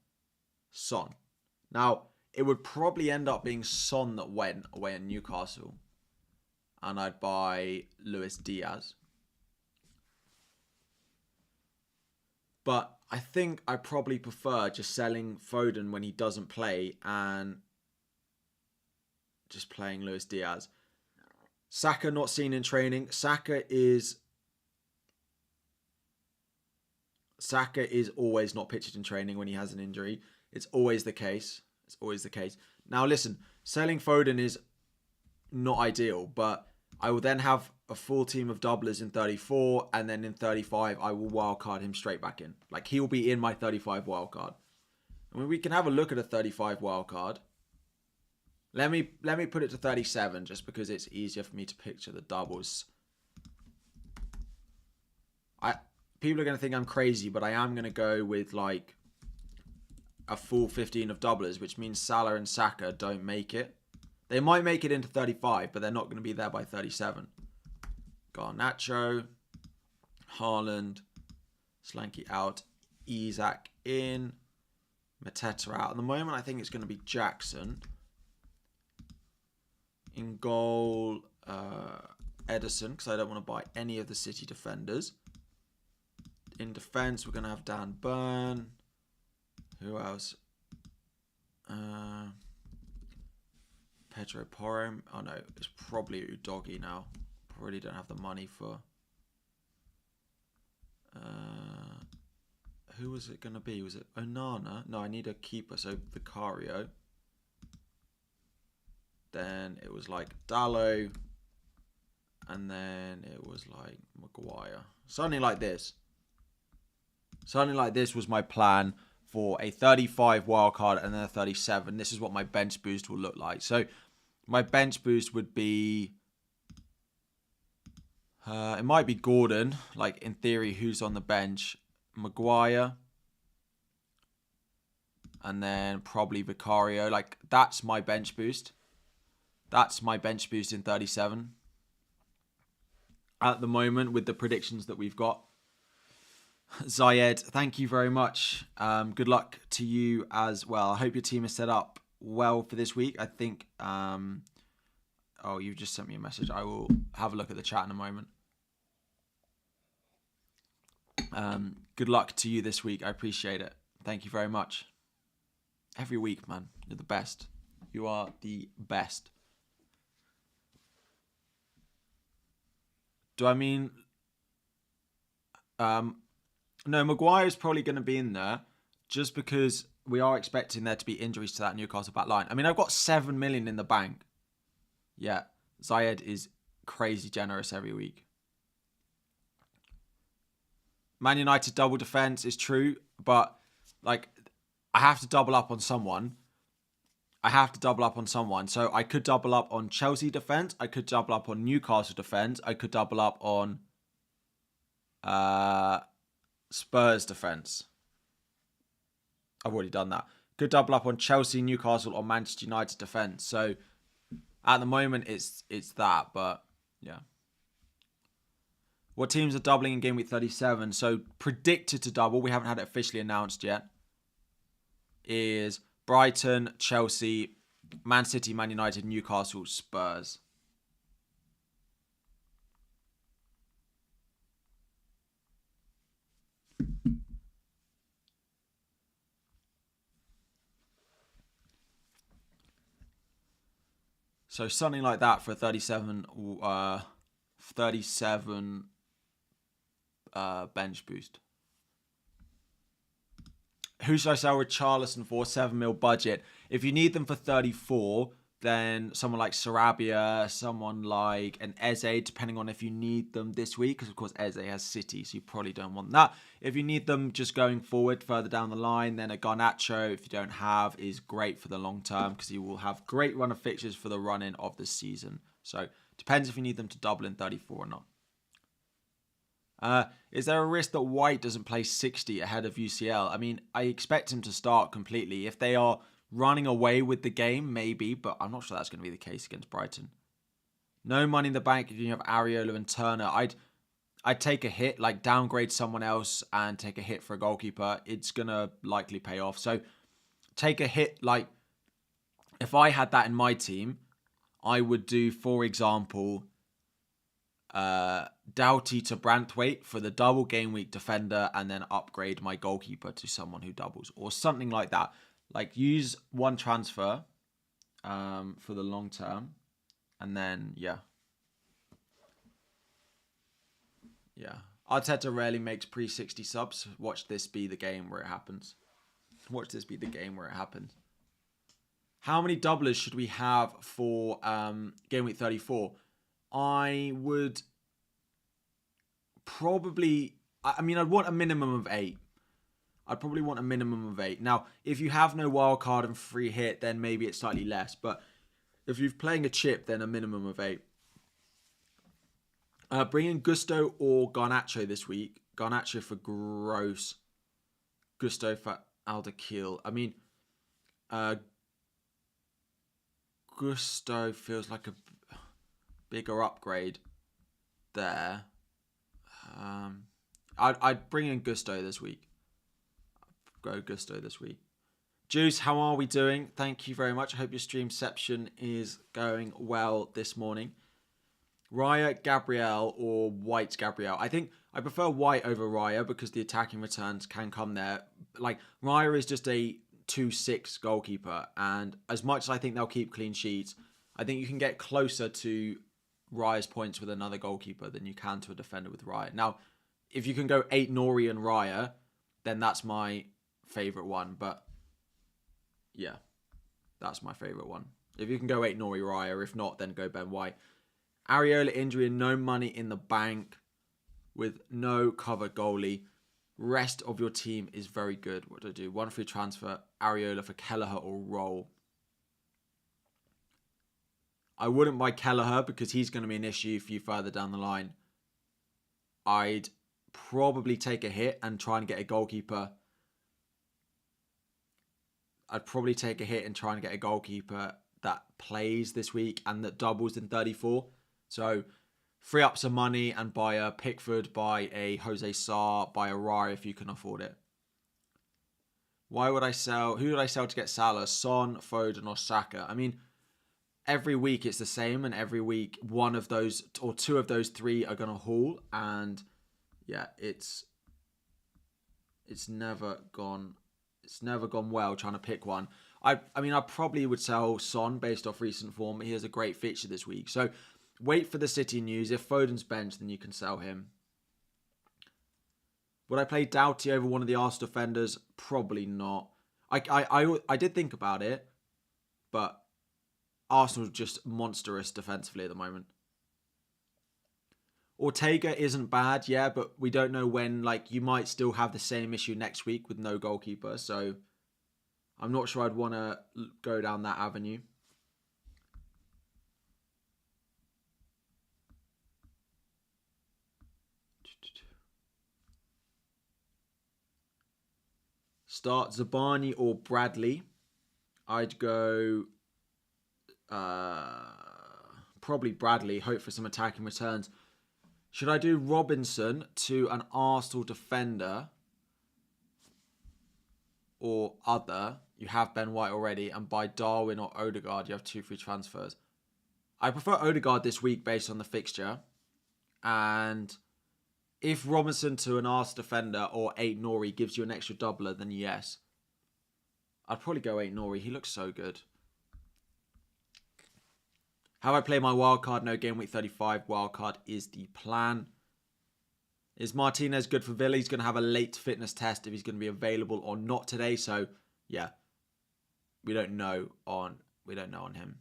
Son. Now, it would probably end up being Son that went away at Newcastle. And I'd buy Luis Diaz. But I think I probably prefer just selling Foden when he doesn't play and just playing Luis Diaz. Saka not seen in training. Saka is always not pictured in training when he has an injury. It's always the case. Now listen, selling Foden is not ideal, but I will then have a full team of doublers in 34, and then in 35 I will wildcard him straight back in. Like, he'll be in my 35 wildcard. We can have a look at a 35 wildcard. Let me put it to 37 just because it's easier for me to picture the doubles. People are going to think I'm crazy, but I am going to go with like a full 15 of doublers, which means Salah and Saka don't make it. They might make it into 35, but they're not going to be there by 37. Garnacho, Haaland, Slanky out, Isak in, Mateta out. At the moment, I think it's going to be Jackson. In goal, Edison, because I don't want to buy any of the City defenders. In defence, we're going to have Dan Burn. Who else? Pedro Porro. Oh no, it's probably Udogi now. Probably don't have the money for... who was it going to be? Was it Onana? No, I need a keeper, so Vicario. Then it was like Dallo, and then it was like Maguire. Something like this. Something like this was my plan for a 35 wildcard and then a 37. This is what my bench boost will look like. So my bench boost would be... it might be Gordon. Like, in theory, who's on the bench? Maguire. And then probably Vicario. Like, that's my bench boost. That's my bench boost in 37. At the moment, with the predictions that we've got. Zayed, thank you very much. Good luck to you as well. I hope your team is set up well for this week. I think... oh, you just sent me a message. I will have a look at the chat in a moment. Good luck to you this week. I appreciate it. Thank you very much. Every week, man. You're the best. You are the best. Do I mean... no, Maguire is probably going to be in there just because we are expecting there to be injuries to that Newcastle back line. I mean, I've got 7 million in the bank. Yeah, Zayed is crazy generous every week. Man United double defense is true, but like I have to double up on someone. So I could double up on Chelsea defense. I could double up on Newcastle defense. I could double up on Spurs defense. I've already done that. Could double up on Chelsea, Newcastle, or Manchester United defense. So at the moment, it's that, but yeah. What teams are doubling in game week 37? So predicted to double, we haven't had it officially announced yet, is Brighton, Chelsea, Man City, Man United, Newcastle, Spurs. So something like that for a 37 bench boost. Who should I sell Richarlison for? 7 mil budget. If you need them for 34, then someone like Sarabia, someone like an Eze, depending on if you need them this week, because of course Eze has City, so you probably don't want that. If you need them just going forward further down the line, then a Garnacho, if you don't have, is great for the long term because he will have great run of fixtures for the run-in of the season. So depends if you need them to double in 34 or not. Is there a risk that White doesn't play 60 ahead of UCL? I mean, I expect him to start completely. If they are running away with the game, maybe, but I'm not sure that's going to be the case against Brighton. No money in the bank if you have Areola and Turner. I'd take a hit, like downgrade someone else and take a hit for a goalkeeper. It's going to likely pay off. So take a hit, like if I had that in my team, I would do, for example, Doughty to Branthwaite for the double game week defender and then upgrade my goalkeeper to someone who doubles or something like that. Like use one transfer for the long term and then, yeah. Yeah. Arteta rarely makes pre-60 subs. Watch this be the game where it happens. How many doublers should we have for game week 34? I would probably... I mean, I'd want a minimum of 8. I'd probably want a minimum of 8. Now, if you have no wildcard and free hit, then maybe it's slightly less. But if you're playing a chip, then a minimum of 8. Bring in Gusto or Garnacho this week. Garnacho for Gross. Gusto for Alderkiel. I mean, Gusto feels like a bigger upgrade there. I'd bring in Gusto this week. Go Gusto this week. Juice, how are we doing? Thank you very much. I hope your streamception is going well this morning. Raya, Gabriel, or White, Gabriel. I think I prefer White over Raya because the attacking returns can come there. Like, Raya is just a 2-6 goalkeeper, and as much as I think they'll keep clean sheets, I think you can get closer to Raya's points with another goalkeeper than you can to a defender with Raya. Now, if you can go 8 Nori and Raya, then that's my favourite one. But, yeah, that's my favourite one. If you can go 8 Nori Raya, if not, then go Ben White. Areola injury and no money in the bank with no cover goalie. Rest of your team is very good. What do I do? 1 free transfer, Areola for Kelleher or Roll. I wouldn't buy Kelleher because he's going to be an issue for you further down the line. I'd probably take a hit and try and get a goalkeeper. I'd probably take a hit and try and get a goalkeeper that plays this week and that doubles in 34. So free up some money and buy a Pickford, buy a Jose Sarr, buy a Rara if you can afford it. Why would I sell? Who would I sell to get Salah? Son, Foden or Saka? I mean, every week it's the same, and every week one of those or two of those three are going to haul. And yeah, it's never gone well trying to pick one. I mean, I probably would sell Son based off recent form. He has a great fixture this week. So wait for the City news. If Foden's benched, then you can sell him. Would I play Doughty over one of the Arsenal defenders? Probably not. I did think about it, but Arsenal's just monstrous defensively at the moment. Ortega isn't bad, yeah, but we don't know when. Like, you might still have the same issue next week with no goalkeeper, so I'm not sure I'd want to go down that avenue. Start Zabani or Bradley. I'd go probably Bradley, hope for some attacking returns. Should I do Robinson to an Arsenal defender or other? You have Ben White already, and buy Darwin or Odegaard. You have 2 free transfers. I prefer Odegaard this week based on the fixture. And if Robinson to an Arsenal defender or 8 Nori gives you an extra doubler, then yes. I'd probably go 8 Nori. He looks so good. How I play my wildcard? No, game week 35 wildcard is the plan. Is Martinez good for Villa? He's going to have a late fitness test if he's going to be available or not today. So, yeah, we don't know on him.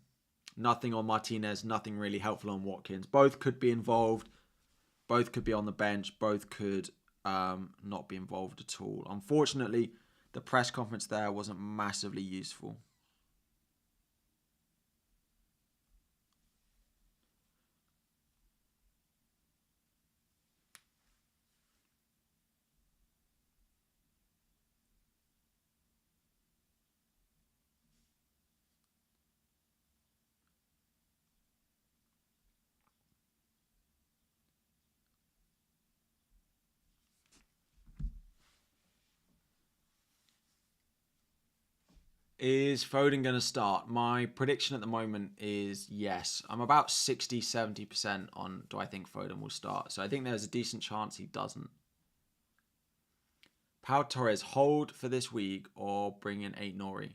Nothing on Martinez. Nothing really helpful on Watkins. Both could be involved. Both could be on the bench. Both could not be involved at all. Unfortunately, the press conference there wasn't massively useful. Is Foden going to start? My prediction at the moment is yes. I'm about 60-70% on do I think Foden will start. So I think there's a decent chance he doesn't. Pau Torres, hold for this week or bring in 8 Nori?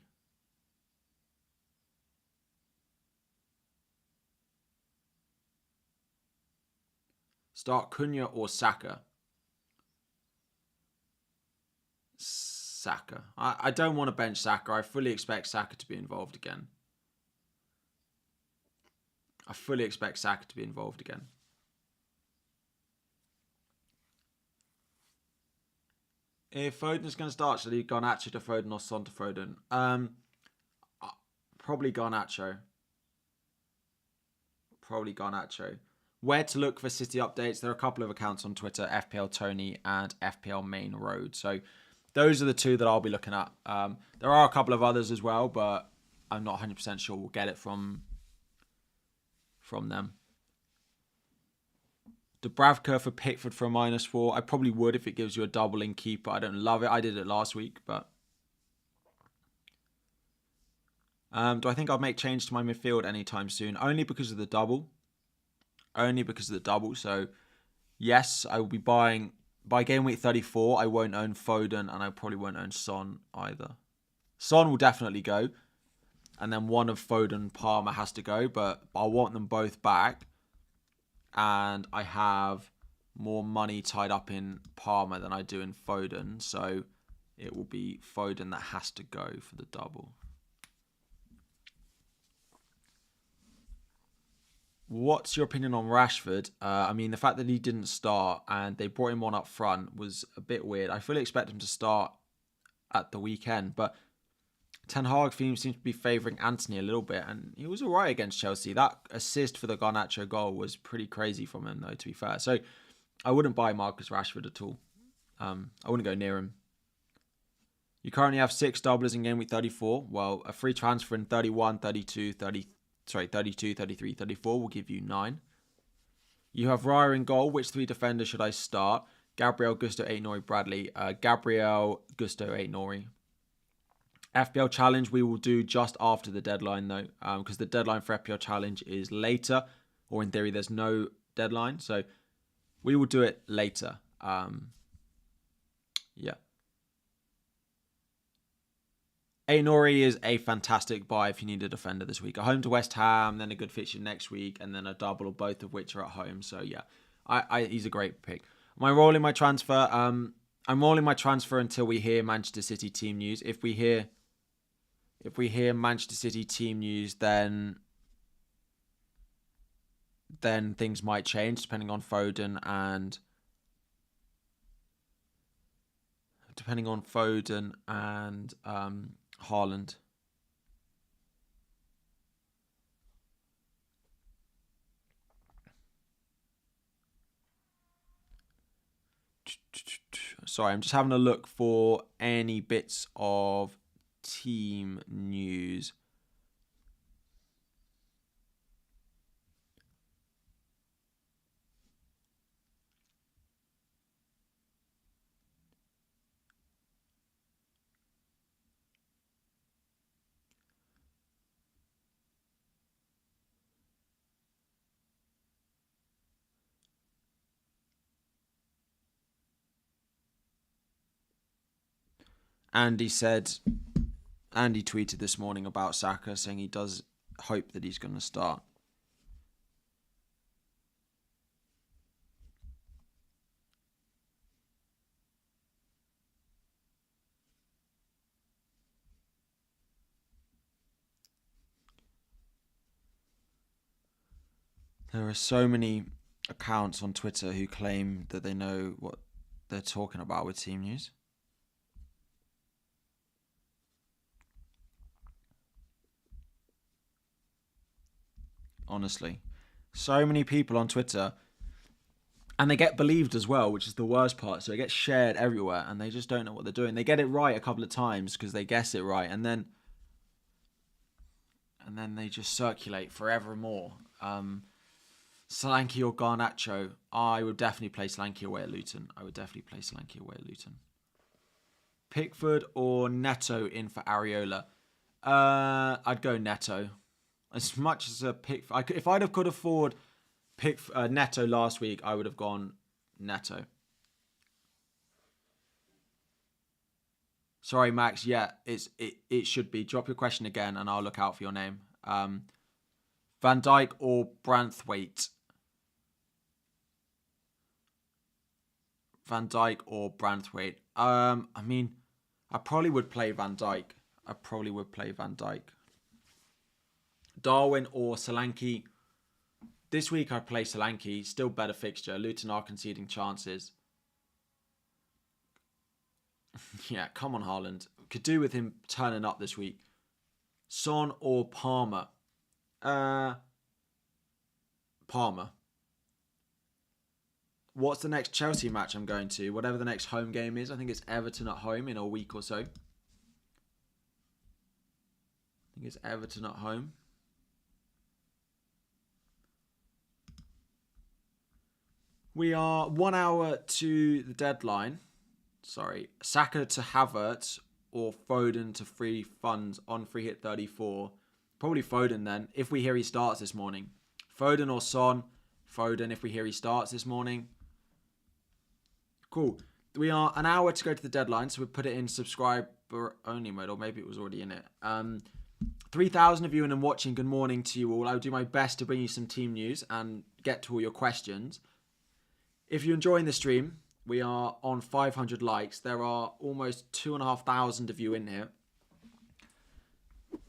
Start Cunha or Saka? Saka. I don't want to bench Saka. I fully expect Saka to be involved again. If Foden's going to start, should he Garnacho to Foden or Son to Foden? Probably Garnacho. Where to look for City updates? There are a couple of accounts on Twitter, FPL Tony and FPL Main Road. So those are the two that I'll be looking at. There are a couple of others as well, but I'm not 100% sure we'll get it from them. Dubravka for Pickford for a -4. I probably would if it gives you a double in keeper. I don't love it. I did it last week, but do I think I'll make change to my midfield anytime soon? Only because of the double. So yes, I will be buying. By game week 34, I won't own Foden and I probably won't own Son either. Son will definitely go. And then one of Foden, Palmer has to go. But I want them both back. And I have more money tied up in Palmer than I do in Foden. So it will be Foden that has to go for the double. What's your opinion on Rashford? I mean, the fact that he didn't start and they brought him on up front was a bit weird. I fully expect him to start at the weekend, but Ten Hag seems to be favouring Anthony a little bit, and he was all right against Chelsea. That assist for the Garnacho goal was pretty crazy from him, though, to be fair. So I wouldn't buy Marcus Rashford at all. I wouldn't go near him. You currently have 6 doublers in Game Week 34. Well, a free transfer in 31, 32, 33, 34 will give you 9. You have Raya in goal. Which 3 defenders should I start? Gabriel, Gusto, Aït-Nouri, Bradley. Gabriel, Gusto, Aït-Nouri. FPL Challenge we will do just after the deadline, though, because the deadline for FPL Challenge is later, or in theory there's no deadline, so we will do it later. Yeah. Aït-Nouri is a fantastic buy if you need a defender this week. A home to West Ham, then a good fixture next week, and then a double, or both of which are at home. So yeah, he's a great pick. Am I rolling my transfer? I'm rolling my transfer until we hear Manchester City team news. If we hear Manchester City team news, then things might change depending on Foden and Haaland. Sorry, I'm just having a look for any bits of team news. Andy tweeted this morning about Saka, saying he does hope that he's going to start. There are so many accounts on Twitter who claim that they know what they're talking about with team news. Honestly, so many people on Twitter, and they get believed as well, which is the worst part. So it gets shared everywhere, and they just don't know what they're doing. They get it right a couple of times because they guess it right, and then they just circulate forevermore. Solanke or Garnacho? I would definitely play Solanke away at Luton. Pickford or Neto in for Areola? I'd go Neto. As much as a if I'd have could afford Neto last week, I would have gone Neto. Sorry, Max. Yeah, it should be. Drop your question again, and I'll look out for your name. Van Dijk or Branthwaite? I mean, I probably would play Van Dijk. Darwin or Solanke? This week I'd play Solanke. Still better fixture. Luton are conceding chances. Yeah, come on, Haaland. Could do with him turning up this week. Son or Palmer? Palmer. What's the next Chelsea match I'm going to? Whatever the next home game is. I think it's Everton at home in a week or so. We are 1 hour to the deadline. Saka to Havertz or Foden to free funds on free hit 34. Probably Foden then, if we hear he starts this morning. Foden or Son? Foden if we hear he starts this morning. Cool. We are an hour to go to the deadline, so we put it in subscriber only mode, or maybe it was already in it. 3,000 of you in and watching, good morning to you all. I will do my best to bring you some team news and get to all your questions. If you're enjoying the stream, we are on 500 likes. There are almost 2,500 of you in here.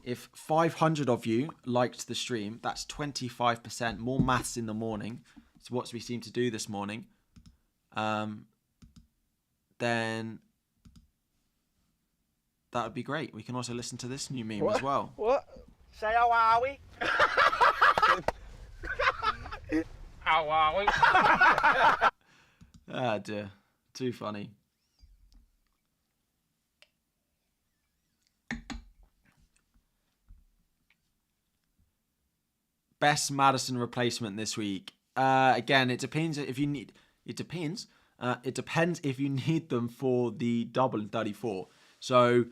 If 500 of you liked the stream, that's 25% more maths in the morning. It's what we seem to do this morning. Then that would be great. We can also listen to this new meme as well. What? Say how are we? How are we? Ah, dear. Too funny. Best Maddison replacement this week. Again, it depends if you need. It depends. It depends if you need them for the double in 34. So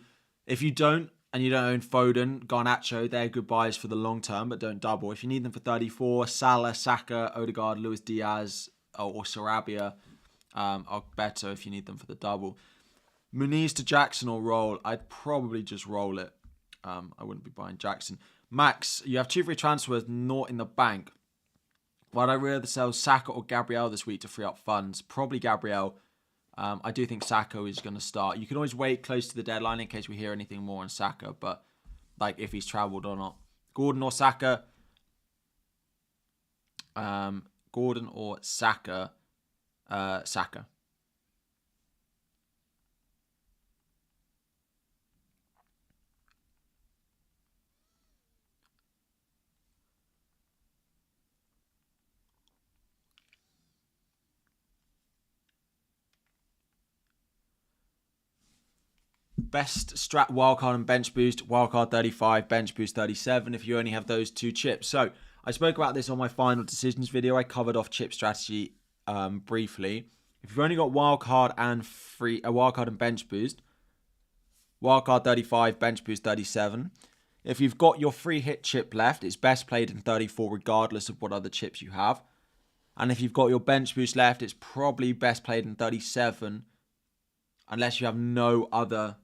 if you don't and you don't own Foden, Garnacho, they're good buys for the long term, but don't double. If you need them for 34, Salah, Saka, Odegaard, Luis Diaz, or Sarabia are better if you need them for the double. Muniz to Jackson or roll. I'd probably just roll it. I wouldn't be buying Jackson. Max, you have 2 free transfers, not in the bank. Why'd I rather sell Saka or Gabriel this week to free up funds? Probably Gabriel. I do think Saka is going to start. You can always wait close to the deadline in case we hear anything more on Saka, but like if he's travelled or not. Gordon or Saka? Gordon or Saka? Saka. Best strat wildcard and bench boost. Wildcard 35, bench boost 37 if you only have those 2 chips. So I spoke about this on my final decisions video. I covered off chip strategy briefly. If you've only got wildcard and wildcard and bench boost, wildcard 35, bench boost 37. If you've got your free hit chip left, it's best played in 34 regardless of what other chips you have. And if you've got your bench boost left, it's probably best played in 37 unless you have no other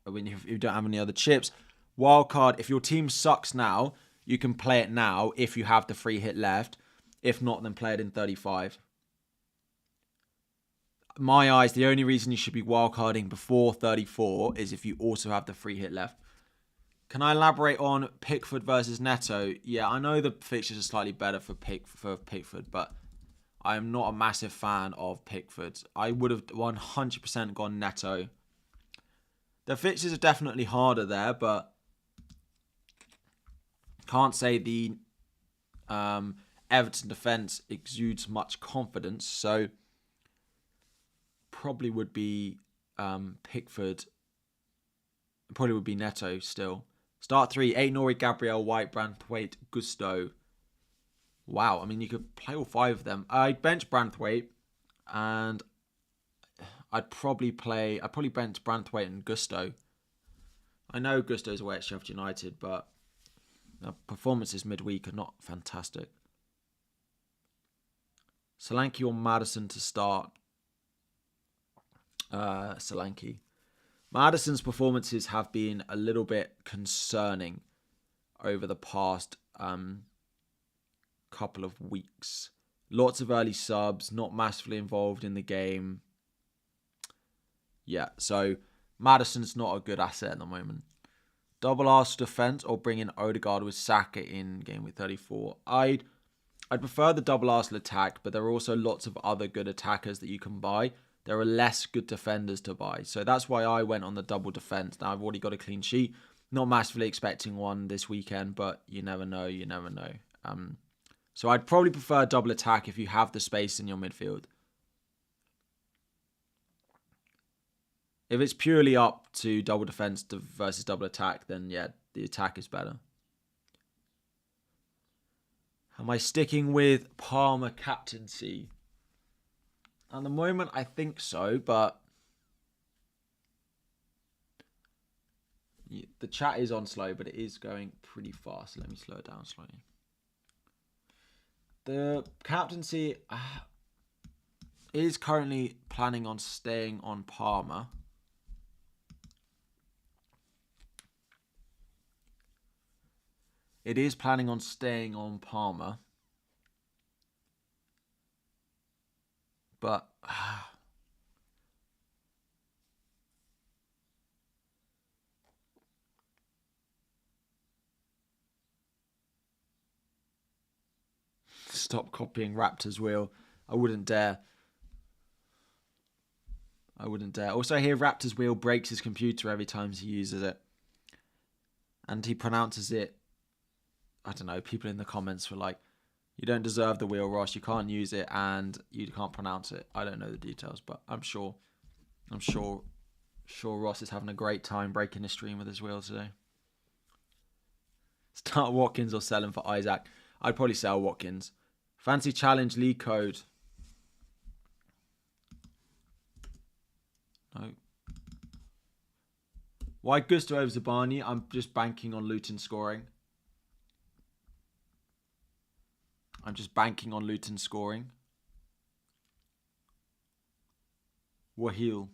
when you don't have any other chips. Wildcard, if your team sucks now, you can play it now if you have the free hit left. If not, then play it in 35. My eyes, the only reason you should be wildcarding before 34 is if you also have the free hit left. Can I elaborate on Pickford versus Neto? Yeah, I know the fixtures are slightly better for Pickford, but I am not a massive fan of Pickford. I would have 100% gone Neto. The fixtures are definitely harder there, but can't say the Everton defence exudes much confidence. So probably would be Pickford. Probably would be Neto still. Start 3, Aït-Nouri, Gabriel, White, Branthwaite, Gusto. Wow, I mean, you could play all 5 of them. I'd bench Branthwaite, and I'd probably bench Branthwaite and Gusto. I know Gusto's away at Sheffield United, but performances midweek are not fantastic. Solanke or Maddison to start? Solanke. Maddison's performances have been a little bit concerning over the past couple of weeks. Lots of early subs, not massively involved in the game. Yeah, so Maddison's not a good asset at the moment. Double Arsenal defense or bring in Odegaard with Saka in Gameweek 34. I'd prefer the double Arsenal attack, but there are also lots of other good attackers that you can buy. There are less good defenders to buy. So that's why I went on the double defense. Now I've already got a clean sheet. Not massively expecting one this weekend, but you never know. You never know. So I'd probably prefer double attack if you have the space in your midfield. If it's purely up to double defense versus double attack, then yeah, the attack is better. Am I sticking with Palmer captaincy? At the moment, I think so, but the chat is on slow, but it is going pretty fast. Let me slow it down slightly. The captaincy is currently planning on staying on Palmer. It is planning on staying on Palmer. But stop copying Raptor's wheel. I wouldn't dare. Also, I hear Raptor's wheel breaks his computer every time he uses it. And he pronounces it, I don't know, people in the comments were like, you don't deserve the wheel, Ross. You can't use it and you can't pronounce it. I don't know the details, but I'm sure Ross is having a great time breaking the stream with his wheel today. Start Watkins or sell him for Isaac. I'd probably sell Watkins. Fancy challenge league code. No. Why Gusto over Zabani? I'm just banking on Luton scoring. Wahil.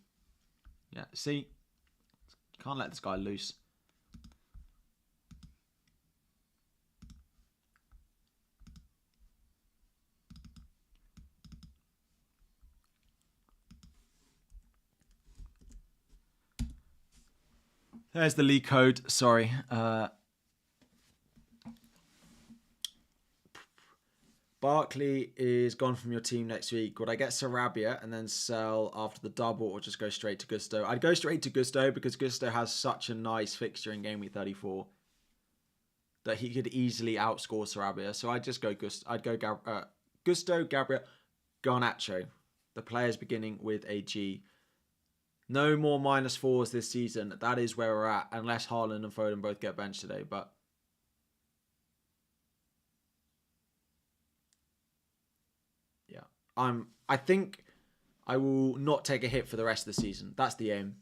Yeah, see? Can't let this guy loose. There's the league code. Sorry. Barkley is gone from your team next week. Would I get Sarabia and then sell after the double or just go straight to Gusto? I'd go straight to Gusto because Gusto has such a nice fixture in Gameweek 34 that he could easily outscore Sarabia. So I'd just go Gusto. I'd go Gusto, Gabriel, Garnacho. The players beginning with a G. No more -4s this season. That is where we're at, unless Haaland and Foden both get benched today. But yeah, I think I will not take a hit for the rest of the season. That's the aim.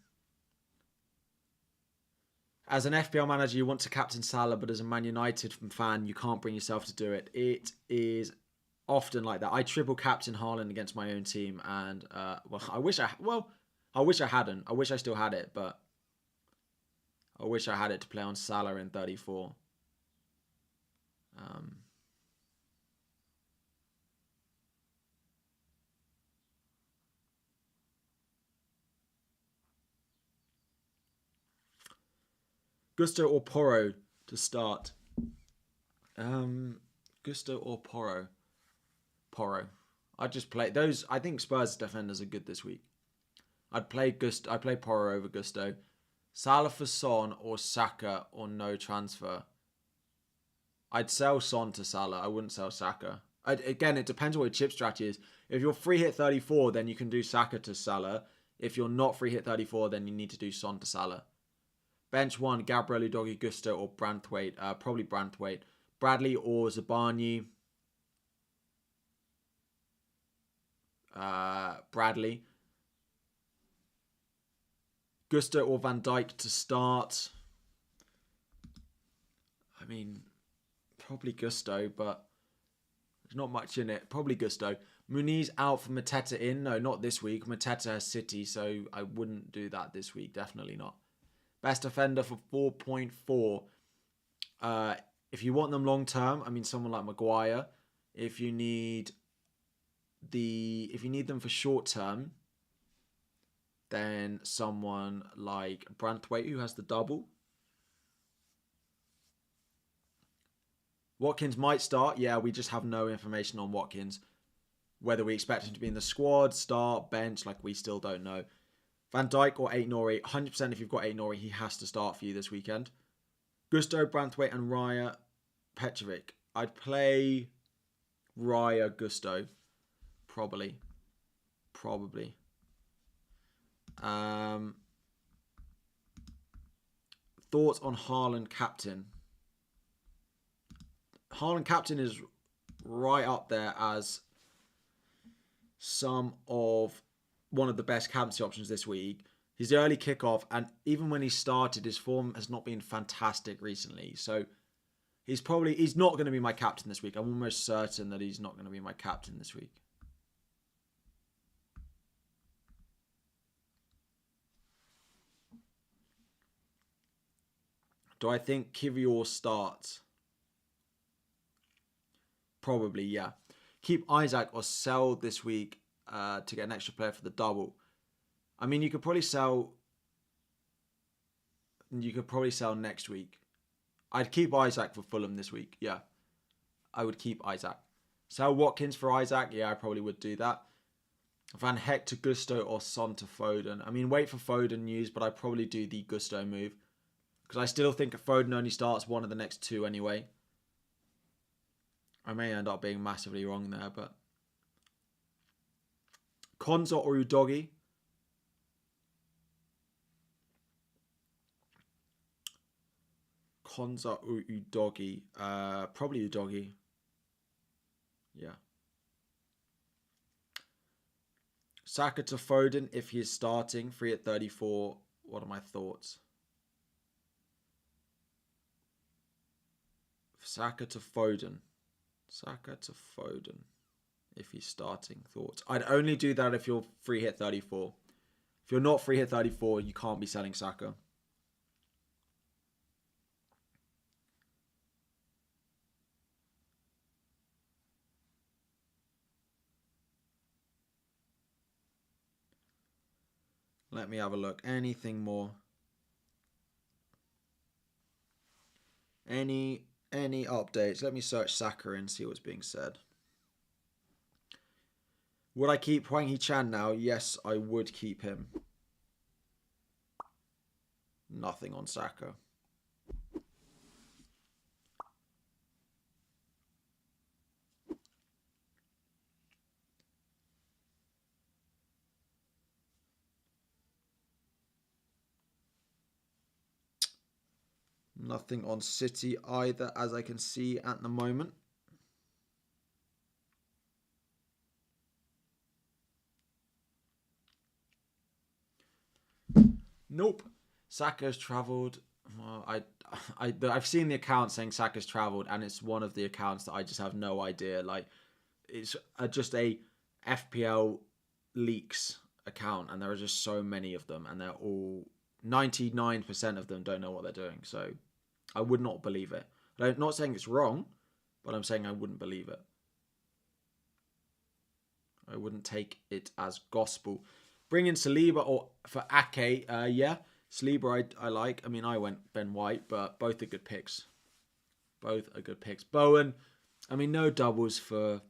As an FPL manager, you want to captain Salah, but as a Man United fan, you can't bring yourself to do it. It is often like that. I triple captain Haaland against my own team, and I wish I hadn't. I wish I still had it, but I wish I had it to play on Salah in 34. Gusto or Porro to start? Gusto or Porro? Porro. I'd just play those. I think Spurs defenders are good this week. I'd play Porro over Gusto. Salah for Son or Saka or no transfer. I'd sell Son to Salah. I wouldn't sell Saka. Again, it depends on what your chip strategy is. If you're free hit 34, then you can do Saka to Salah. If you're not free hit 34, then you need to do Son to Salah. Bench 1, Gabriel Udogie, Gusto or Branthwaite. Probably Branthwaite. Bradley or Zabani. Bradley. Gusto or Van Dijk to start. I mean, probably Gusto, but there's not much in it. Probably Gusto. Muniz out for Mateta in. No, not this week. Mateta has City, so I wouldn't do that this week. Definitely not. Best offender for 4.4. If you want them long term, I mean, someone like Maguire. If you need them for short term, then someone like Branthwaite, who has the double. Watkins might start. Yeah, we just have no information on Watkins. Whether we expect him to be in the squad, start, bench, like we still don't know. Van Dijk or Aït-Nouri. 100% if you've got Aït-Nouri, he has to start for you this weekend. Gusto, Branthwaite and Raya Petrovic. I'd play Raya Gusto. Probably. Thoughts on Haaland captain? Haaland captain is right up there as one of the best captaincy options this week. He's the early kickoff, and even when he started, his form has not been fantastic recently. So he's not going to be my captain this week. I'm almost certain that he's not going to be my captain this week. Do I think Kivior starts? Probably, yeah. Keep Isaac or sell this week. to get an extra player for the double. I mean, you could probably sell next week. I'd keep Isaac for Fulham this week. Yeah, I would keep Isaac. Sell Watkins for Isaac. Yeah, I probably would do that. Van Heck to Gusto or Son to Foden. I mean, wait for Foden news, but I'd probably do the Gusto move. Because I still think Foden only starts one of the next two anyway. I may end up being massively wrong there, but... Konza or Udogi? Konza or Udogi? Probably Udogi. Yeah. Saka to Foden if he is starting. Free at 34. What are my thoughts? Saka to Foden. Saka to Foden if he's starting. Thoughts? I'd only do that if you're free hit 34. If you're not free hit 34, you can't be selling Saka. Let me have a look. Anything more? Any updates? Let me search Saka and see what's being said. Would I keep Hwang Hee-chan now? Yes, I would keep him. Nothing on Saka. Nothing on City either, as I can see at the moment. Nope. Saka's travelled. Well, I've seen the account saying Saka's travelled, and it's one of the accounts that I just have no idea. Like, it's just a FPL leaks account, and there are just so many of them, and they're all 99% of them don't know what they're doing. So I would not believe it. I'm not saying it's wrong, but I'm saying I wouldn't believe it. I wouldn't take it as gospel. Bring in Saliba or for Ake. Yeah, Saliba I like. I mean, I went Ben White, but both are good picks. Both are good picks. Bowen, I mean, no doubles for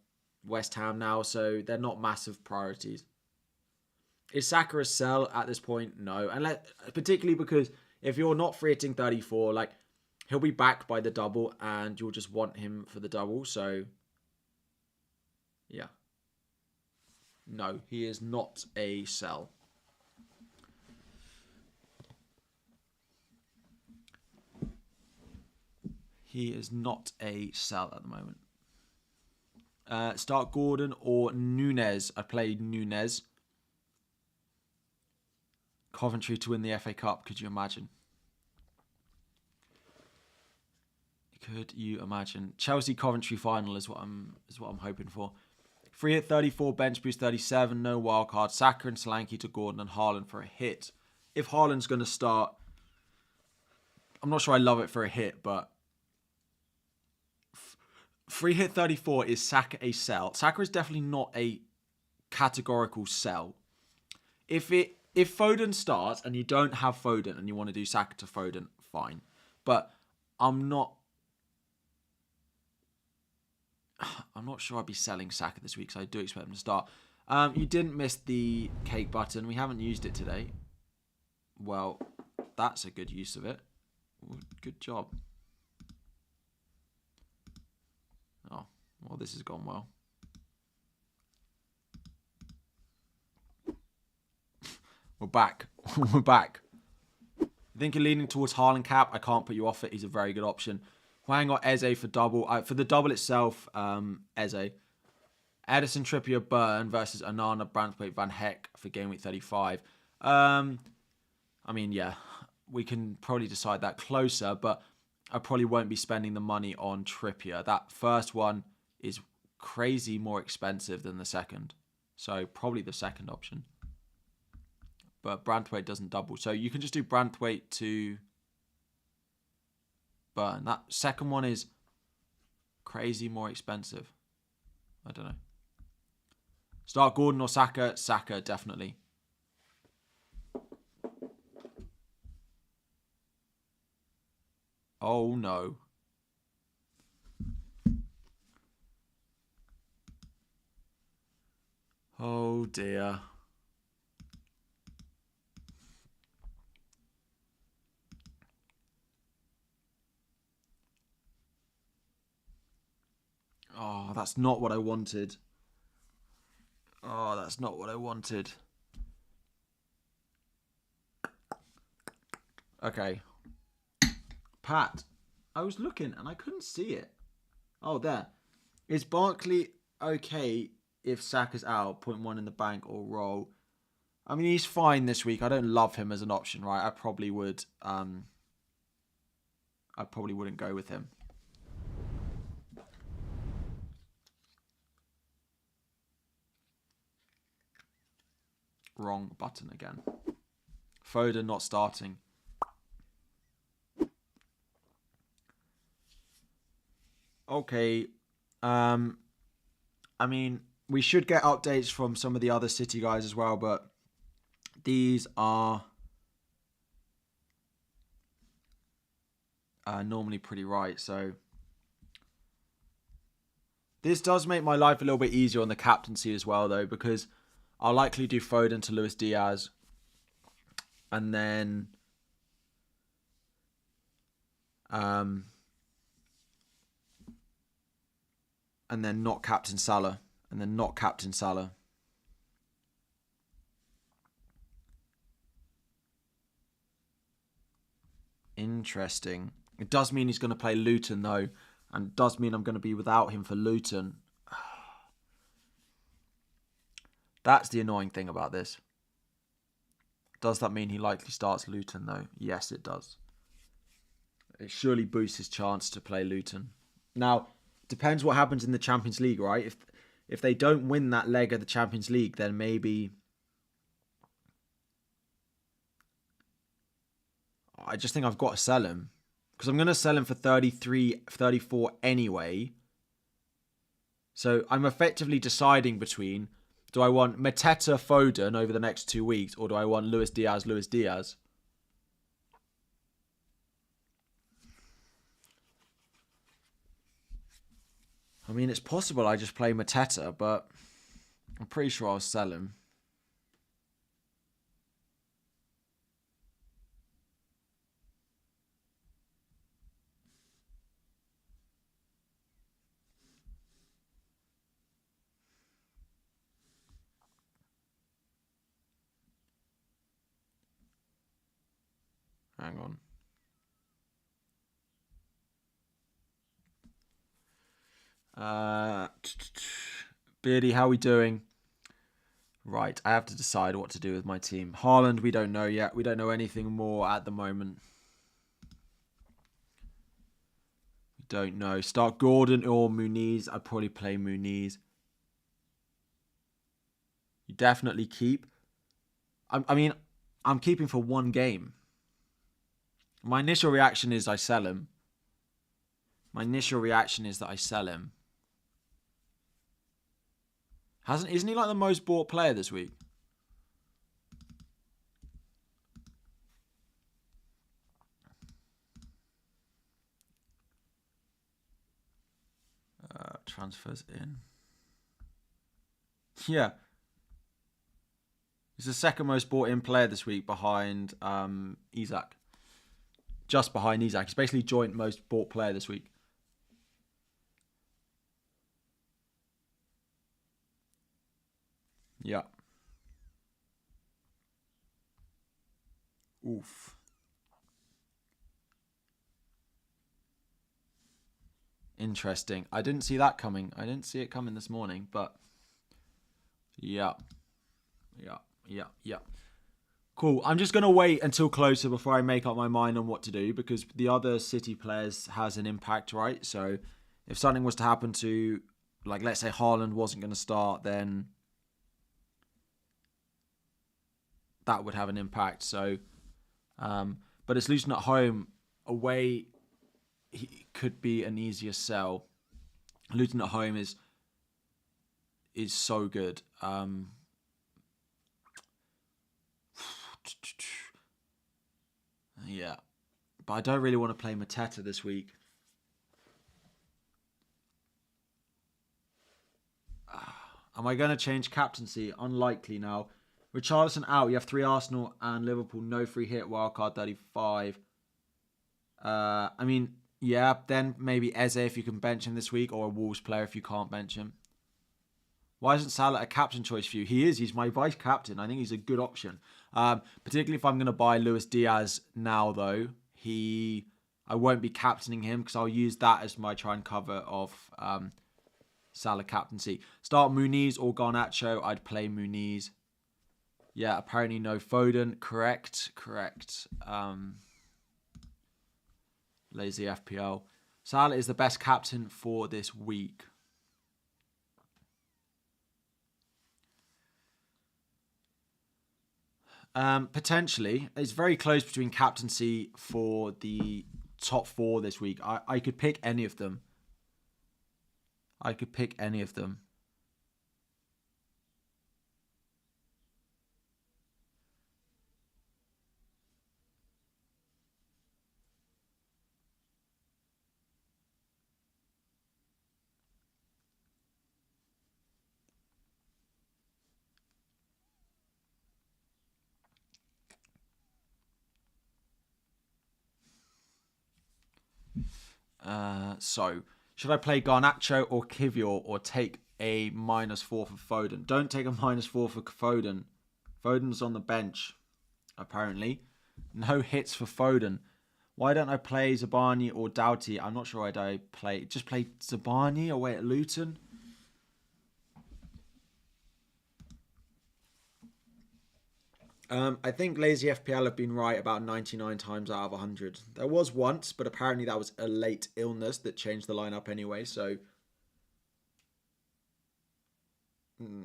West Ham now, so they're not massive priorities. Is Saka a sell at this point? No. And particularly because if you're not free hitting 34, like, he'll be back by the double and you'll just want him for the double. So, yeah. No, he is not a sell. He is not a sell at the moment. Start Gordon or Nunez. I played Nunez. Coventry to win the FA Cup. Could you imagine? Could you imagine? Chelsea Coventry final is what I'm hoping for. Free hit 34, bench boost 37, no wildcard. Saka and Solanke to Gordon and Haaland for a hit. If Haaland's going to start, I'm not sure I love it for a hit, but free hit 34 is Saka a sell. Saka is definitely not a categorical sell. If Foden starts and you don't have Foden and you want to do Saka to Foden, fine. But I'm not sure I'd be selling Saka this week, so I do expect him to start. You didn't miss the cake button. We haven't used it today. Well, that's a good use of it. Good job. Oh, well, this has gone well. We're back. We're back. I think you're leaning towards Haaland cap. I can't put you off it. He's a very good option. Hwang or Eze for double. For the double itself, Eze. Edison, Trippier, Burn versus Onana, Branthwaite, Van Heck for game week 35. I mean, yeah, we can probably decide that closer, but I probably won't be spending the money on Trippier. That first one is crazy more expensive than the second. So probably the second option. But Branthwaite doesn't double. So you can just do Branthwaite to Burn. That second one is crazy more expensive. I don't know. Start Gordon or Saka? Saka, definitely. Oh, no. Oh, dear. Oh, that's not what I wanted. Oh, that's not what I wanted. Okay. Pat, I was looking and I couldn't see it. Oh, there. Is Barkley okay if Saka's out, 0.1 in the bank or roll? I mean, he's fine this week. I don't love him as an option, right? I probably would. I probably wouldn't go with him. Wrong button again. Foden not starting. Okay. I mean, we should get updates from some of the other City guys as well, but these are normally pretty right. So this does make my life a little bit easier on the captaincy as well, though, because I'll likely do Foden to Luis Diaz. And then not captain Salah. And then not captain Salah. Interesting. It does mean he's going to play Luton, though. And it does mean I'm going to be without him for Luton. That's the annoying thing about this. Does that mean he likely starts Luton, though? Yes, it does. It surely boosts his chance to play Luton. Now, depends what happens in the Champions League, right? If they don't win that leg of the Champions League, then maybe... I just think I've got to sell him. Because I'm going to sell him for 33, 34 anyway. So I'm effectively deciding between... Do I want Mateta Foden over the next 2 weeks, or do I want Luis Diaz? I mean, it's possible I just play Mateta, but I'm pretty sure I'll sell him. Hang on. Beardy, how are we doing? Right, I have to decide what to do with my team. Haaland, we don't know yet. We don't know anything more at the moment. We don't know. Start Gordon or Muniz. I'd probably play Muniz. You definitely keep. I mean, I'm keeping for one game. My initial reaction is I sell him. Isn't he like the most bought player this week? Transfers in. Yeah. He's the second most bought in player this week behind Isak. Just behind Isak. He's basically joint most bought player this week. Yeah. Oof. Interesting. I didn't see that coming. I didn't see it coming this morning, but yeah. Cool. I'm just going to wait until closer before I make up my mind on what to do, because the other City players has an impact, right? So if something was to happen to, like, let's say Haaland wasn't going to start, then that would have an impact. So, but it's Luton at home. Away, he could be an easier sell. Luton at home is is so good. Yeah. But I don't really want to play Mateta this week. Am I going to change captaincy? Unlikely now. Richarlison out. You have 3 Arsenal and Liverpool. No free hit. Wildcard 35. I mean, yeah, then maybe Eze if you can bench him this week, or a Wolves player if you can't bench him. Why isn't Salah a captain choice for you? He is. He's my vice captain. I think he's a good option. Particularly if I'm going to buy Luis Diaz now, though. I won't be captaining him because I'll use that as my try and cover of Salah captaincy. Start Muniz or Garnacho. I'd play Muniz. Yeah, apparently no Foden. Correct. Lazy FPL. Salah is the best captain for this week. Potentially. It's very close between captaincy for the top 4 this week. I could pick any of them. So, should I play Garnacho or Kivior or take a -4 for Foden? Don't take a -4 for Foden. Foden's on the bench, apparently. No hits for Foden. Why don't I play Zabani or Doughty? I'm not sure why I play. Just play Zabani away at Luton. I think Lazy FPL have been right about 99 times out of 100. There was once, but apparently that was a late illness that changed the lineup anyway, so...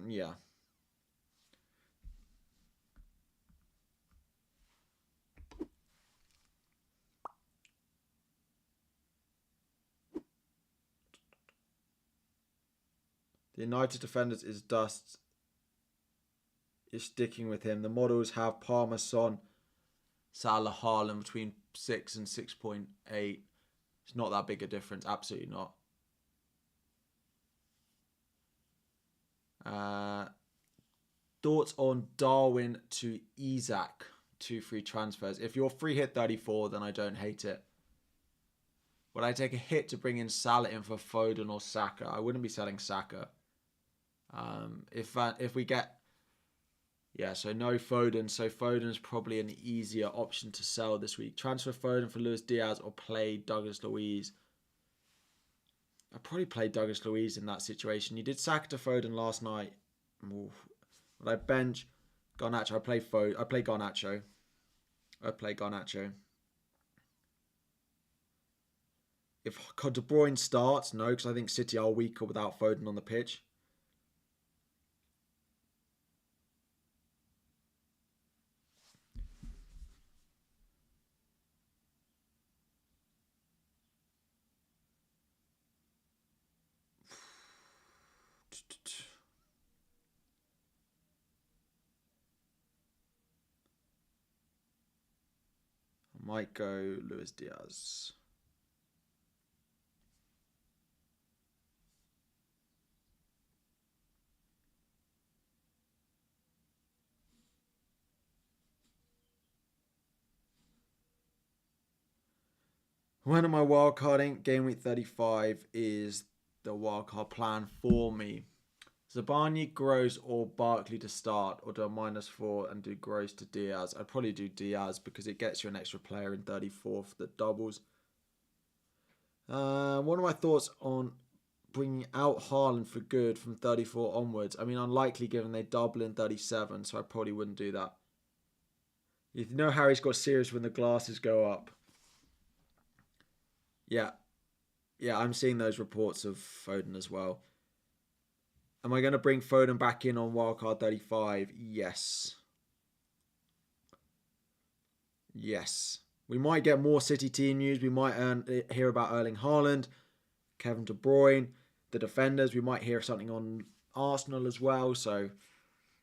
yeah. The United defenders is dust. Is sticking with him. The models have Palmer, Son, Salah, Haaland between 6 and 6.8. It's not that big a difference. Absolutely not. Thoughts on Darwin to Isaac? 2 free transfers. If you're free hit 34, then I don't hate it. Would I take a hit to bring in Salah in for Foden or Saka? I wouldn't be selling Saka. If we get... yeah, so no Foden. So Foden's probably an easier option to sell this week. Transfer Foden for Luis Diaz or play Douglas Luiz. I'd probably play Douglas Luiz in that situation. You did Saka to Foden last night. Oof. Would I bench Garnacho? I play Garnacho. If De Bruyne starts, no, because I think City are weaker without Foden on the pitch. I might go Luis Diaz. When am I wildcarding? Game week 35 is the wildcard plan for me. Zabani, Gross, or Barkley to start, or do a -4 and do Gross to Diaz? I'd probably do Diaz because it gets you an extra player in 34 for the doubles. What are my thoughts on bringing out Haaland for good from 34 onwards? I mean, unlikely given they double in 37, so I probably wouldn't do that. You know Harry's got serious when the glasses go up. Yeah, I'm seeing those reports of Foden as well. Am I going to bring Foden back in on wildcard 35? Yes. We might get more City team news. We might hear about Erling Haaland, Kevin De Bruyne, the defenders. We might hear something on Arsenal as well. So,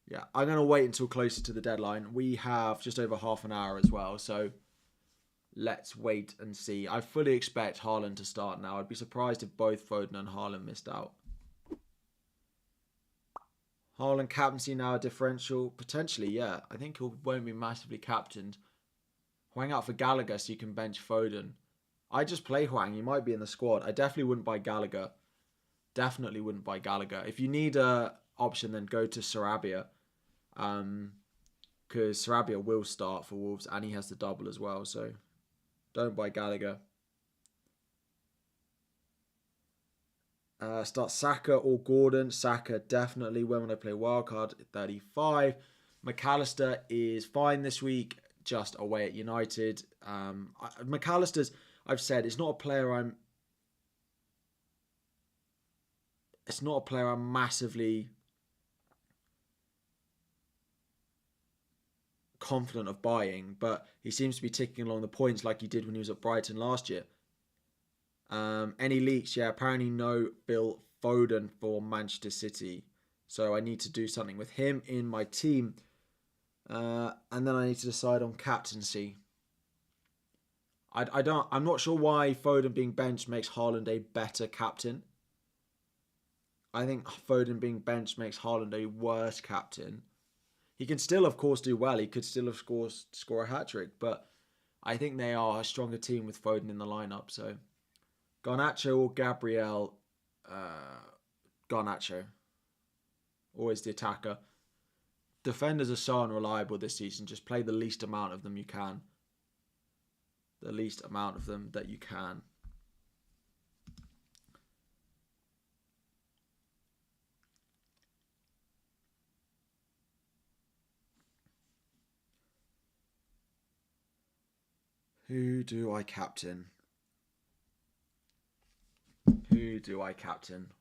yeah, I'm going to wait until closer to the deadline. We have just over half an hour as well. So, let's wait and see. I fully expect Haaland to start now. I'd be surprised if both Foden and Haaland missed out. Haaland captaincy now a differential? Potentially, yeah. I think he won't be massively captained. Hwang out for Gallagher so you can bench Foden. I just play Hwang. He might be in the squad. I definitely wouldn't buy Gallagher. Definitely wouldn't buy Gallagher. If you need a option, then go to Sarabia. Because Sarabia will start for Wolves and he has the double as well. So don't buy Gallagher. Start Saka or Gordon. Saka definitely when I play Wildcard 35. McAllister is fine this week, just away at United. McAllister's, I've said, it's not a player I'm massively confident of buying, but he seems to be ticking along the points like he did when he was at Brighton last year. Any leaks? Yeah, apparently no Phil Foden for Manchester City. So I need to do something with him in my team. And then I need to decide on captaincy. I'm not sure why Foden being benched makes Haaland a better captain. I think Foden being benched makes Haaland a worse captain. He can still, of course, do well. He could still have score a hat-trick. But I think they are a stronger team with Foden in the lineup. So Garnacho or Gabriel? Garnacho. Always the attacker. Defenders are so unreliable this season. Just play the least amount of them you can. The least amount of them that you can. Who do I captain? Who do I captain?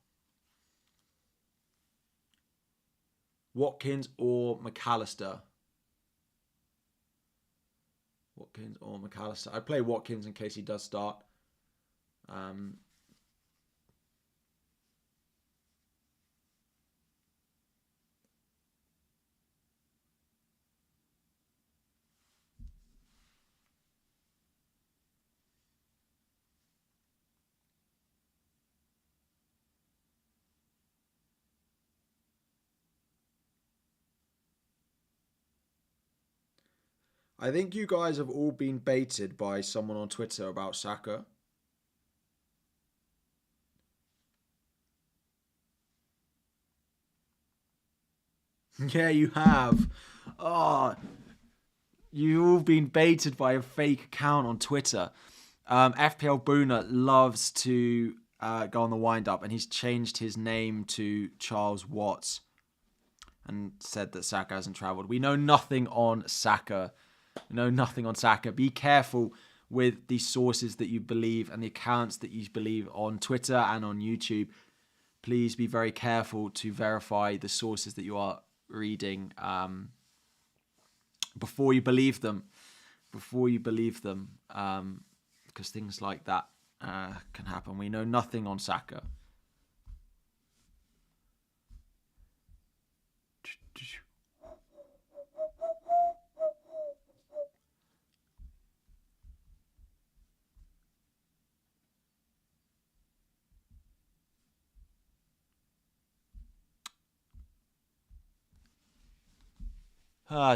Watkins or McAllister? Watkins or McAllister? I play Watkins in case he does start. I think you guys have all been baited by someone on Twitter about Saka. Yeah, you have. Oh, you've all been baited by a fake account on Twitter. FPL Boona loves to go on the wind-up, and he's changed his name to Charles Watts and said that Saka hasn't travelled. We know nothing on Saka. Be careful with the sources that you believe and the accounts that you believe on Twitter and on YouTube. Please be very careful to verify the sources that you are reading before you believe them. Because things like that can happen. We know nothing on Saka.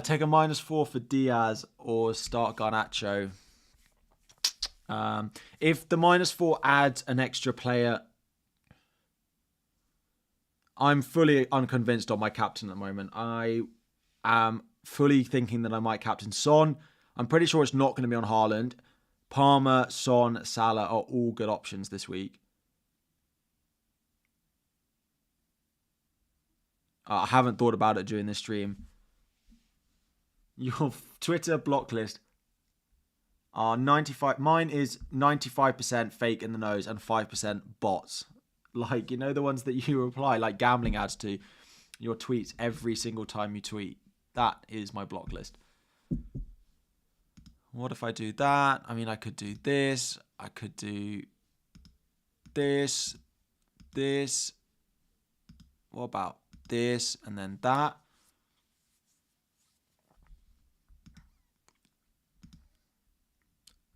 Take a -4 for Diaz or start Garnacho. If the -4 adds an extra player, I'm fully unconvinced on my captain at the moment. I am fully thinking that I might captain Son. I'm pretty sure it's not going to be on Haaland. Palmer, Son, Salah are all good options this week. I haven't thought about it during this stream. Your Twitter block list are 95. Mine is 95% fake in the nose and 5% bots. Like, you know, the ones that you reply like gambling ads to your tweets every single time you tweet. That is my block list. What if I do that? I mean, I could do this. I could do this. What about this, and then that.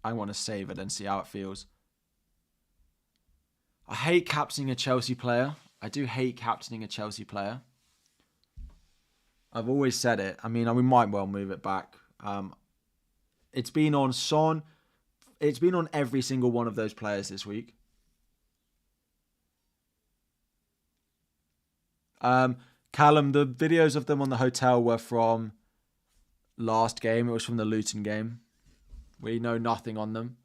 I want to save it and see how it feels. I hate captaining a Chelsea player. I do hate captaining a Chelsea player. I've always said it. I mean, we might well move it back. It's been on Son. It's been on every single one of those players this week. Callum, the videos of them on the hotel were from last game. It was from the Luton game. We know nothing on them.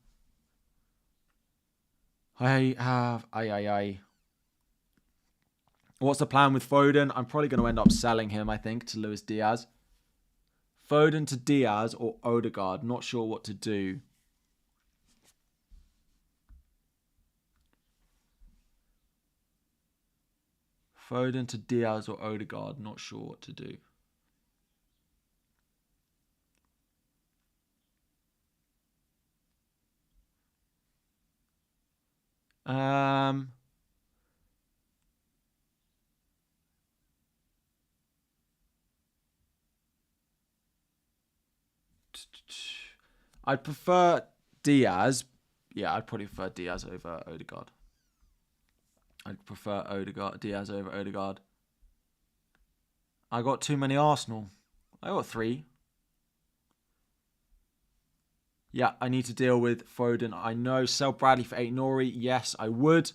What's the plan with Foden? I'm probably going to end up selling him, I think, to Luis Diaz. Foden to Diaz or Odegaard. Not sure what to do. Foden to Diaz or Odegaard. Not sure what to do. I'd prefer Diaz. Yeah, I'd probably prefer Diaz over Odegaard. I'd prefer Diaz over Odegaard. I got too many Arsenal. I got 3. Yeah, I need to deal with Foden. I know. Sell Bradley for 8 Nori. Yes, I would.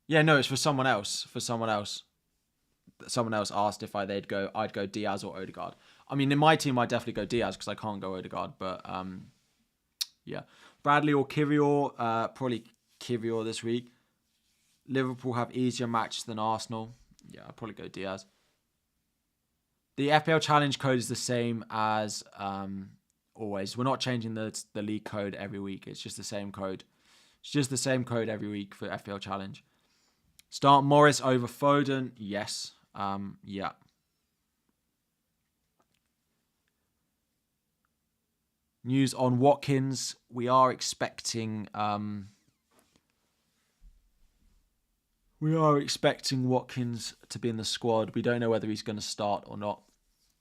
Yeah, no, it's for someone else. Someone else asked if I'd go Diaz or Odegaard. I mean, in my team, I'd definitely go Diaz because I can't go Odegaard. But yeah, Bradley or Kivior. Probably Kivior this week. Liverpool have easier matches than Arsenal. Yeah, I'd probably go Diaz. The FPL challenge code is the same as always. We're not changing the league code every week. It's just the same code. It's just the same code every week for FPL challenge. Start Morris over Foden. Yes. Yeah. News on Watkins. We are expecting Watkins to be in the squad. We don't know whether he's going to start or not.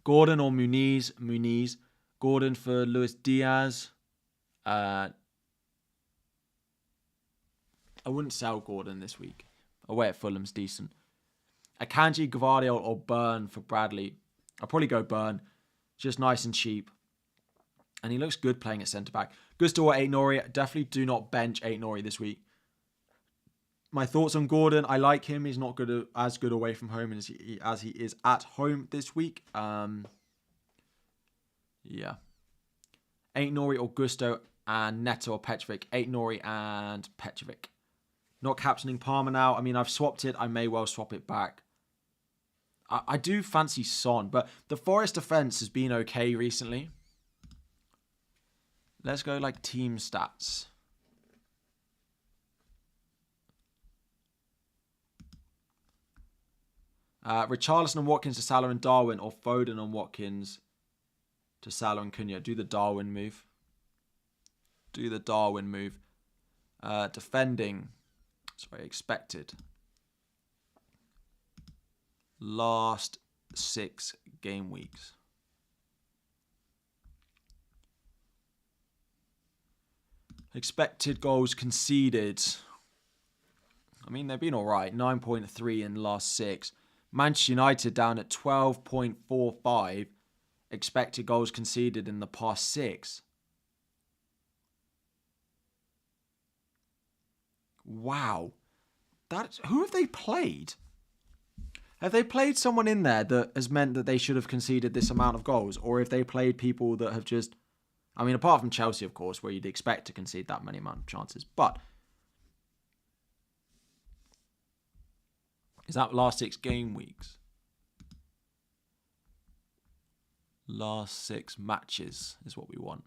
Gordon or Muniz? Muniz. Gordon for Luis Diaz. I wouldn't sell Gordon this week. Away at Fulham's decent. Akanji, Gvardiol or Burn for Bradley. I'll probably go Burn. Just nice and cheap. And he looks good playing at centre-back. Gusto or 8 Nori. Definitely do not bench 8 Nori this week. My thoughts on Gordon. I like him. He's not as good away from home as he is at home this week. Yeah. 8 Nori or Gusto and Neto or Petrovic. 8 Nori and Petrovic. Not captaining Palmer now. I mean, I've swapped it. I may well swap it back. I do fancy Son, but the Forest defense has been okay recently. Let's go like team stats. Richarlison and Watkins to Salah and Darwin, or Foden and Watkins to Salah and Cunha. Do the Darwin move. Defending. Sorry, expected. Last 6 game weeks. Expected goals conceded. I mean, they've been all right. 9.3 in the last 6. Manchester United down at 12.45. Expected goals conceded in the past 6. Wow. Who have they played? Have they played someone in there that has meant that they should have conceded this amount of goals? Or have they played people that have just... I mean, apart from Chelsea, of course, where you'd expect to concede that many amount of chances. But is that last 6 game weeks? Last 6 matches is what we want.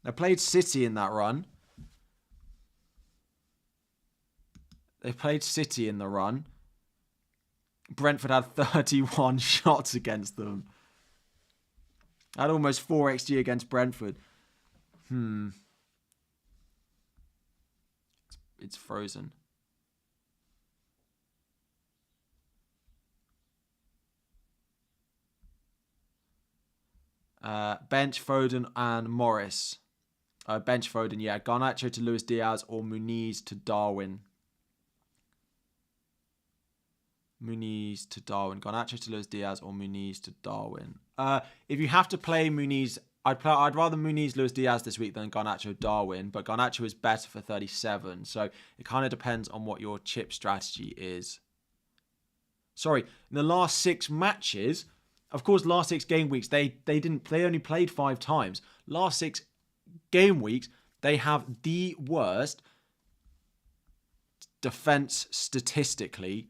They played City in that run. They played City in the run. Brentford had 31 shots against them. Had almost 4 XG against Brentford. It's frozen. Bench Foden and Morris. Bench Foden, yeah. Garnacho to Luis Diaz or Muniz to Darwin. Muniz to Darwin. Garnacho to Luis Diaz or Muniz to Darwin. If you have to play Muniz, I'd rather Muniz Luis Diaz this week than Garnacho Darwin, but Garnacho is better for 37, so it kind of depends on what your chip strategy is. Sorry, in the last 6 matches, of course, last 6 game weeks they only played 5 times. Last 6 game weeks they have the worst defense statistically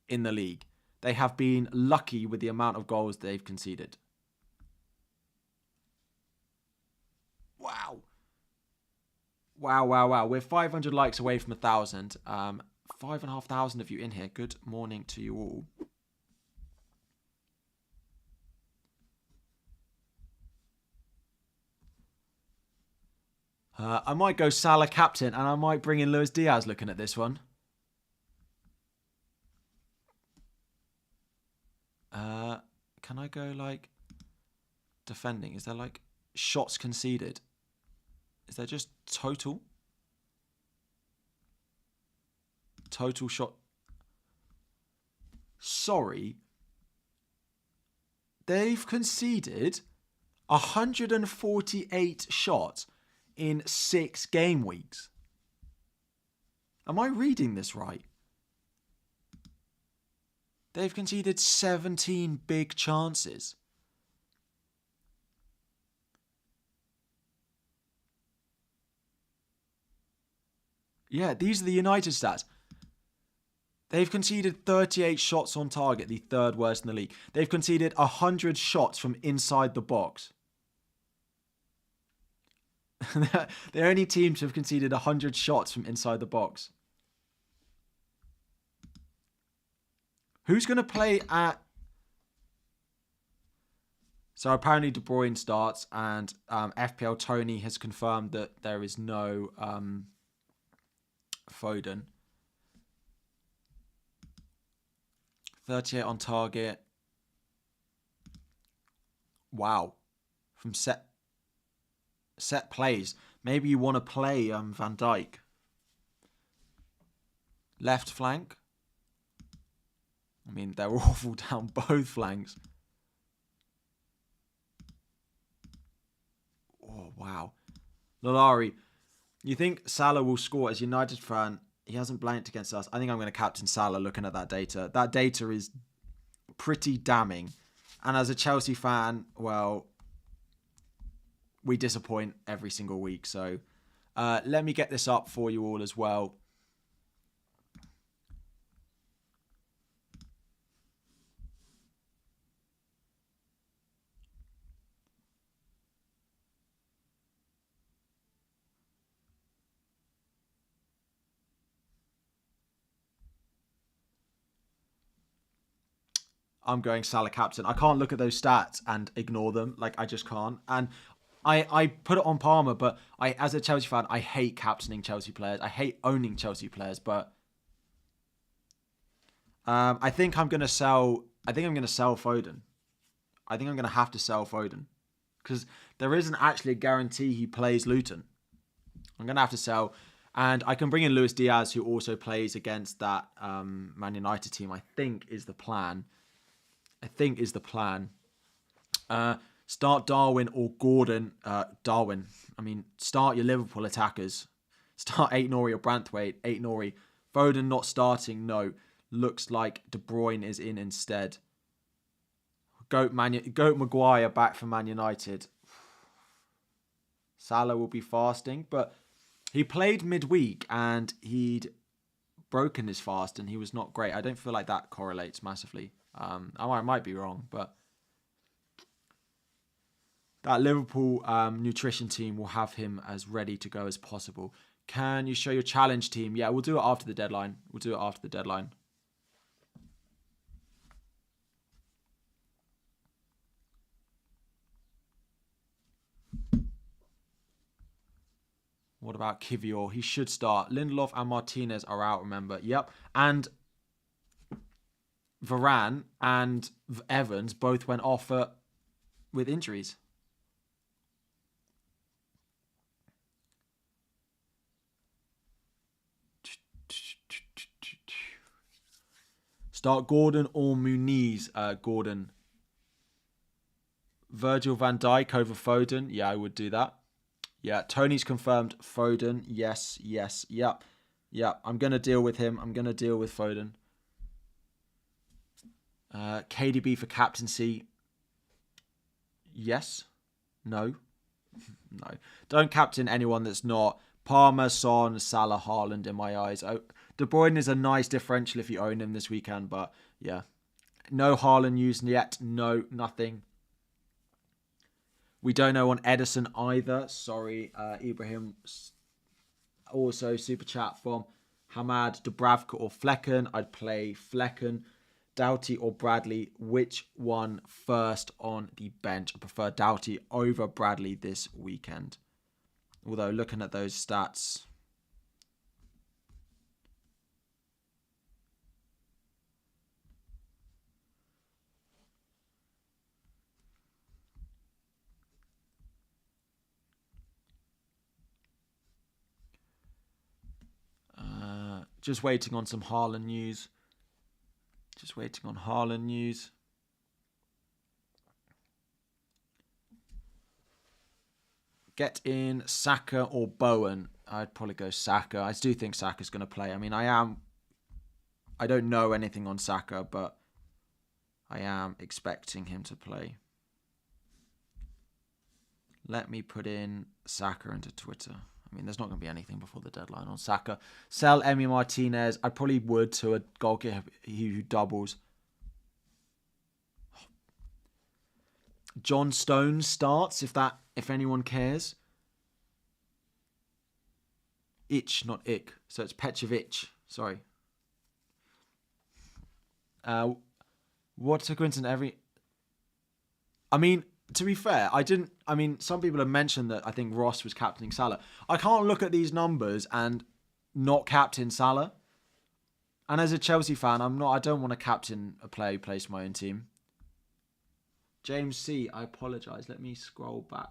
in the league. They have been lucky with the amount of goals they've conceded. Wow. We're 500 likes away from 1,000. 5,500 of you in here. Good morning to you all. I might go Salah captain and I might bring in Luis Diaz looking at this one. Can I go like defending? Is there like shots conceded? Is there just total shot? Sorry. They've conceded 148 shots in 6 game weeks. Am I reading this right? They've conceded 17 big chances. Yeah, these are the United stats. They've conceded 38 shots on target, the 3rd worst in the league. They've conceded 100 shots from inside the box. They're only team to have conceded 100 shots from inside the box. Who's going to play at... So apparently De Bruyne starts and FPL Tony has confirmed that there is no Foden. 38 on target. Wow. From set plays. Maybe you want to play Van Dijk. Left flank. I mean, they're awful down both flanks. Oh, wow. Lolari, you think Salah will score? As a United fan, he hasn't blanked against us. I think I'm going to captain Salah looking at that data. That data is pretty damning. And as a Chelsea fan, well, we disappoint every single week. So let me get this up for you all as well. I'm going Salah captain. I can't look at those stats and ignore them. Like, I just can't. And I put it on Palmer, but as a Chelsea fan, I hate captaining Chelsea players. I hate owning Chelsea players, but I think I'm going to sell Foden. I think I'm going to have to sell Foden because there isn't actually a guarantee he plays Luton. I'm going to have to sell. And I can bring in Luis Diaz, who also plays against that Man United team, I think is the plan. Start Darwin or Gordon. Darwin. I mean, start your Liverpool attackers. Start Aït-Nouri or Branthwaite. Aït-Nouri. Foden not starting. No. Looks like De Bruyne is in instead. Goat Maguire back for Man United. Salah will be fasting, but he played midweek and he'd broken his fast and he was not great. I don't feel like that correlates massively. I might be wrong, but that Liverpool nutrition team will have him as ready to go as possible. Can you show your challenge team? Yeah, we'll do it after the deadline. What about Kivior? He should start. Lindelof and Martinez are out, remember. Yep. And Varane and Evans both went off with injuries. Start Gordon or Muniz. Gordon. Virgil van Dijk over Foden. Yeah, I would do that. Yeah, Tony's confirmed Foden. Yes. Yep. I'm going to deal with him. I'm going to deal with Foden. KDB for captaincy. Yes. No. No. Don't captain anyone that's not Palmer, Son, Salah, Haaland in my eyes. De Bruyne is a nice differential if you own him this weekend, but yeah. No Haaland news yet. No, nothing. We don't know on Edison either. Sorry, Ibrahim. Also, super chat from Hamad, Dubravka or Flecken. I'd play Flecken. Doughty or Bradley. Which one first on the bench? I prefer Doughty over Bradley this weekend. Although, looking at those stats... just waiting on some Haaland news. Get in Saka or Bowen. I'd probably go Saka. I do think Saka's going to play. I mean, I don't know anything on Saka, but I am expecting him to play. Let me put in Saka into Twitter. I mean, there's not going to be anything before the deadline on Saka. Sell Emi Martinez. I probably would to a goalkeeper who doubles. John Stones starts, if anyone cares. Ich, not ick. So it's Petrovic. Sorry. What's a coincidence? I mean, to be fair, some people have mentioned that I think Ross was captaining Salah. I can't look at these numbers and not captain Salah. And as a Chelsea fan, I don't want to captain a player who plays for my own team. James C, I apologise. Let me scroll back.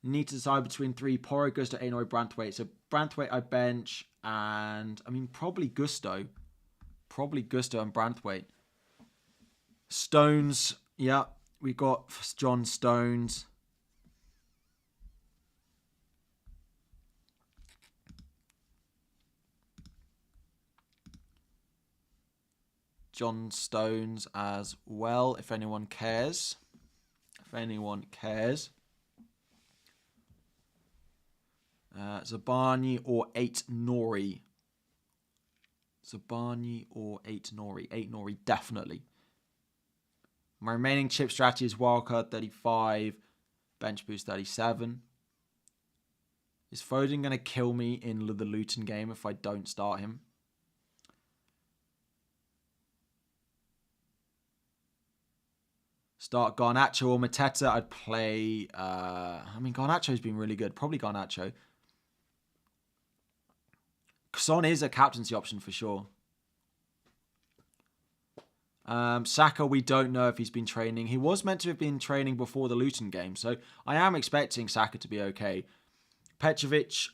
Need to decide between three. Porro, Gusto, Ainoy, Branthwaite. So Branthwaite I bench and, probably Gusto. Probably Gusto and Branthwaite. Stones, yeah, we got John Stones. John Stones as well, if anyone cares. Zabani or 8 Nori. 8 Nori, definitely. My remaining chip strategy is Wildcard 35, Bench Boost 37. Is Foden going to kill me in the Luton game if I don't start him? Start Garnacho or Mateta. I'd play... Garnacho's been really good. Probably Garnacho. Son is a captaincy option for sure. Saka, we don't know if he's been training. He was meant to have been training before the Luton game, so I am expecting Saka to be okay. Petrovic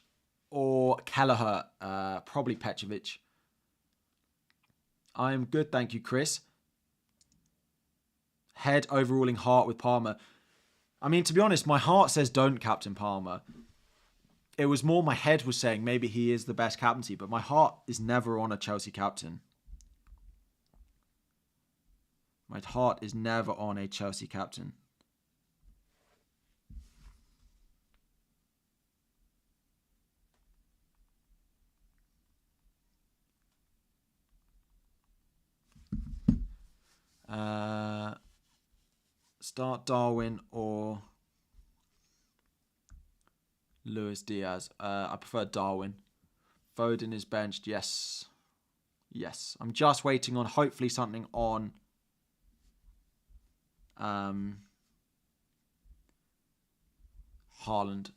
or Kelleher. Probably Petrovic. I am good, thank you, Chris. Head overruling heart with Palmer. To be honest, my heart says don't captain Palmer. It was more my head was saying maybe he is the best captaincy, but my heart is never on a Chelsea captain. My heart is never on a Chelsea captain. Start Darwin or Luis Diaz. I prefer Darwin. Foden is benched. Yes. I'm just waiting on hopefully something on Haaland.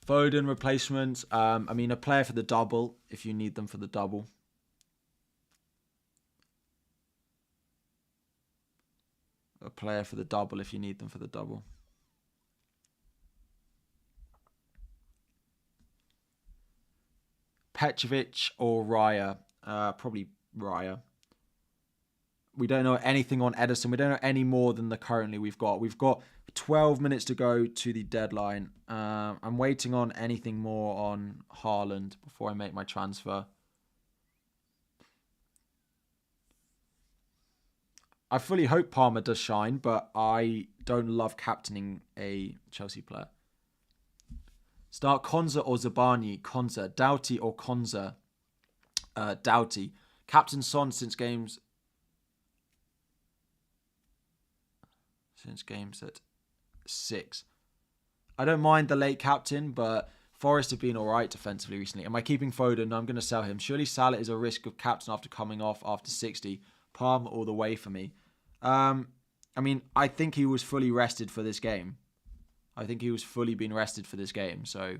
Foden replacements. I mean, a player for the double if you need them for the double. A player for the double if you need them for the double. Petrovic or Raya? Probably Raya. We don't know anything on Edison. We don't know any more than the currently we've got. We've got 12 minutes to go to the deadline. I'm waiting on anything more on Haaland before I make my transfer. I fully hope Palmer does shine, but I don't love captaining a Chelsea player. Start Konza or Zabani? Konza. Doughty or Konza? Doughty. Captain Son since games at 6. I don't mind the late captain, but Forest have been all right defensively recently. Am I keeping Foden? No, I'm going to sell him. Surely Salah is a risk of captain after coming off after 60. Palmer all the way for me. I mean, I think he was fully rested for this game. I think he was fully been rested for this game, so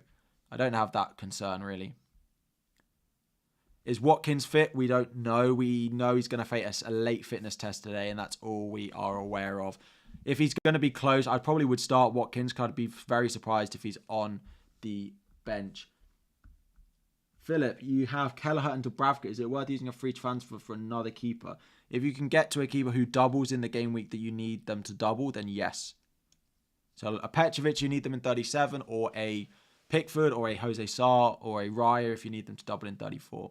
I don't have that concern, really. Is Watkins fit? We don't know. We know he's going to face a late fitness test today, and that's all we are aware of. If he's going to be close, I probably would start Watkins. I'd be very surprised if he's on the bench. Philip, you have Kelleher and Dubravka. Is it worth using a free transfer for another keeper? If you can get to a keeper who doubles in the game week that you need them to double, then yes. So a Petrovic, you need them in 37, or a Pickford, or a Jose Sarr, or a Raya if you need them to double in 34.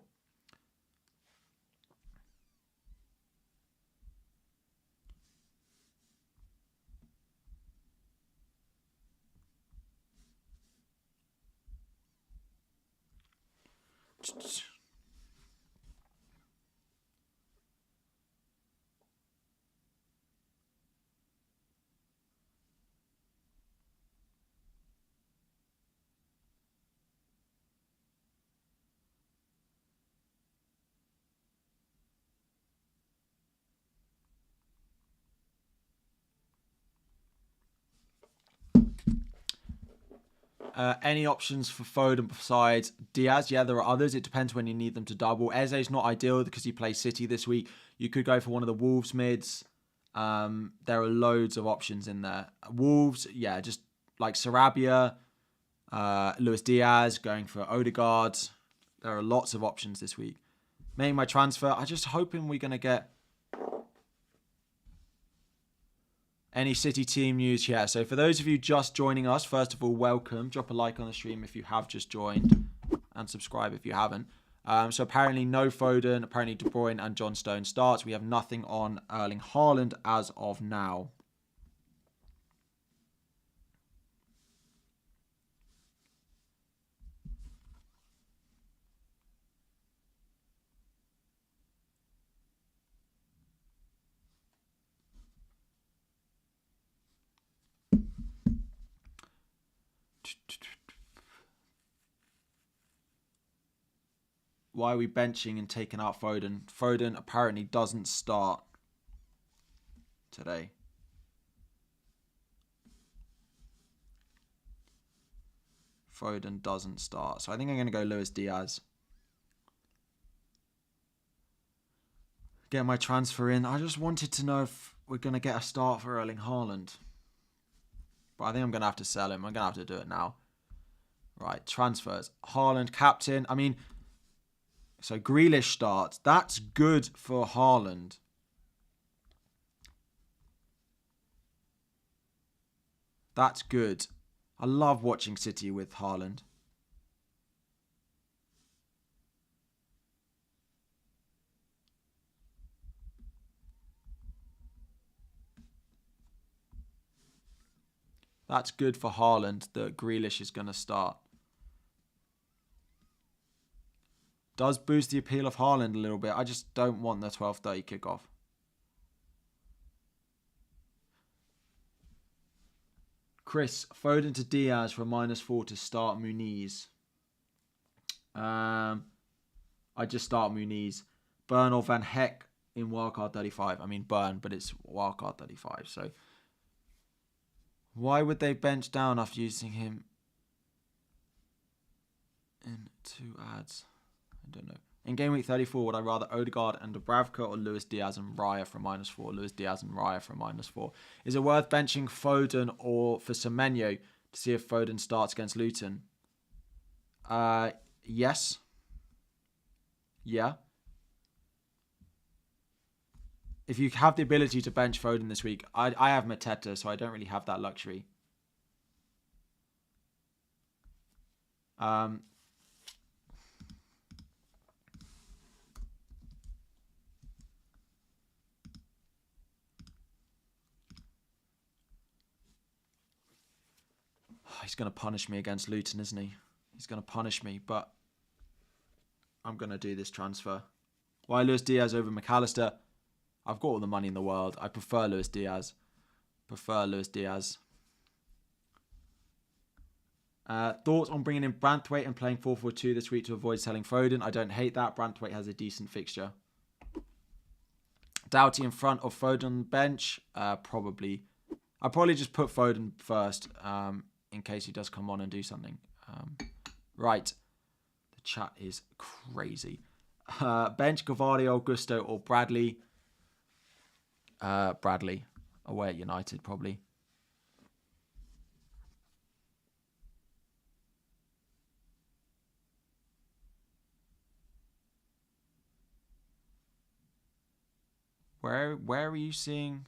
Any options for Foden besides Diaz? Yeah, there are others. It depends when you need them to double. Eze's not ideal because he plays City this week. You could go for one of the Wolves mids. There are loads of options in there. Wolves, yeah, just like Sarabia, Luis Diaz, going for Odegaard. There are lots of options this week. Making my transfer. I'm just hoping we're going to get any City team news here. So for those of you just joining us, first of all, welcome. Drop a like on the stream if you have just joined, and subscribe if you haven't. So apparently no Foden, apparently De Bruyne and John Stone starts. We have nothing on Erling Haaland as of now. Why are we benching and taking out Foden? Foden apparently doesn't start today. Foden doesn't start. So I think I'm going to go Luis Diaz. Get my transfer in. I just wanted to know if we're going to get a start for Erling Haaland. But I think I'm going to have to sell him. I'm going to have to do it now. Right, transfers. Haaland, captain. I mean, so Grealish starts. That's good for Haaland. That's good. I love watching City with Haaland. That's good for Haaland that Grealish is going to start. Does boost the appeal of Haaland a little bit. I just don't want the 12:30 kickoff. Chris, Foden to Diaz for -4 to start Muniz. I just start Muniz. Burn or Van Heck in Wildcard 35. I mean Burn, but it's Wildcard 35. So why would they bench down after using him? in 2 ads. I don't know. In game week 34, would I rather Odegaard and Dubravka or Luis Diaz and Raya for -4? Luis Diaz and Raya for -4. Is it worth benching Foden or for Semenyo to see if Foden starts against Luton? Yes. Yeah. If you have the ability to bench Foden this week, I have Mateta, so I don't really have that luxury. He's going to punish me against Luton, isn't he? He's going to punish me, but I'm going to do this transfer. Why Luis Diaz over McAllister? I've got all the money in the world. I prefer Luis Diaz. Thoughts on bringing in Branthwaite and playing 4-4-2 this week to avoid selling Foden? I don't hate that. Branthwaite has a decent fixture. Doughty in front of Foden on the bench? Probably. I'll probably just put Foden first in case he does come on and do something. Right. The chat is crazy. Bench Gavardio, Gusto or Bradley? Bradley. Away at United, probably. Where are you seeing?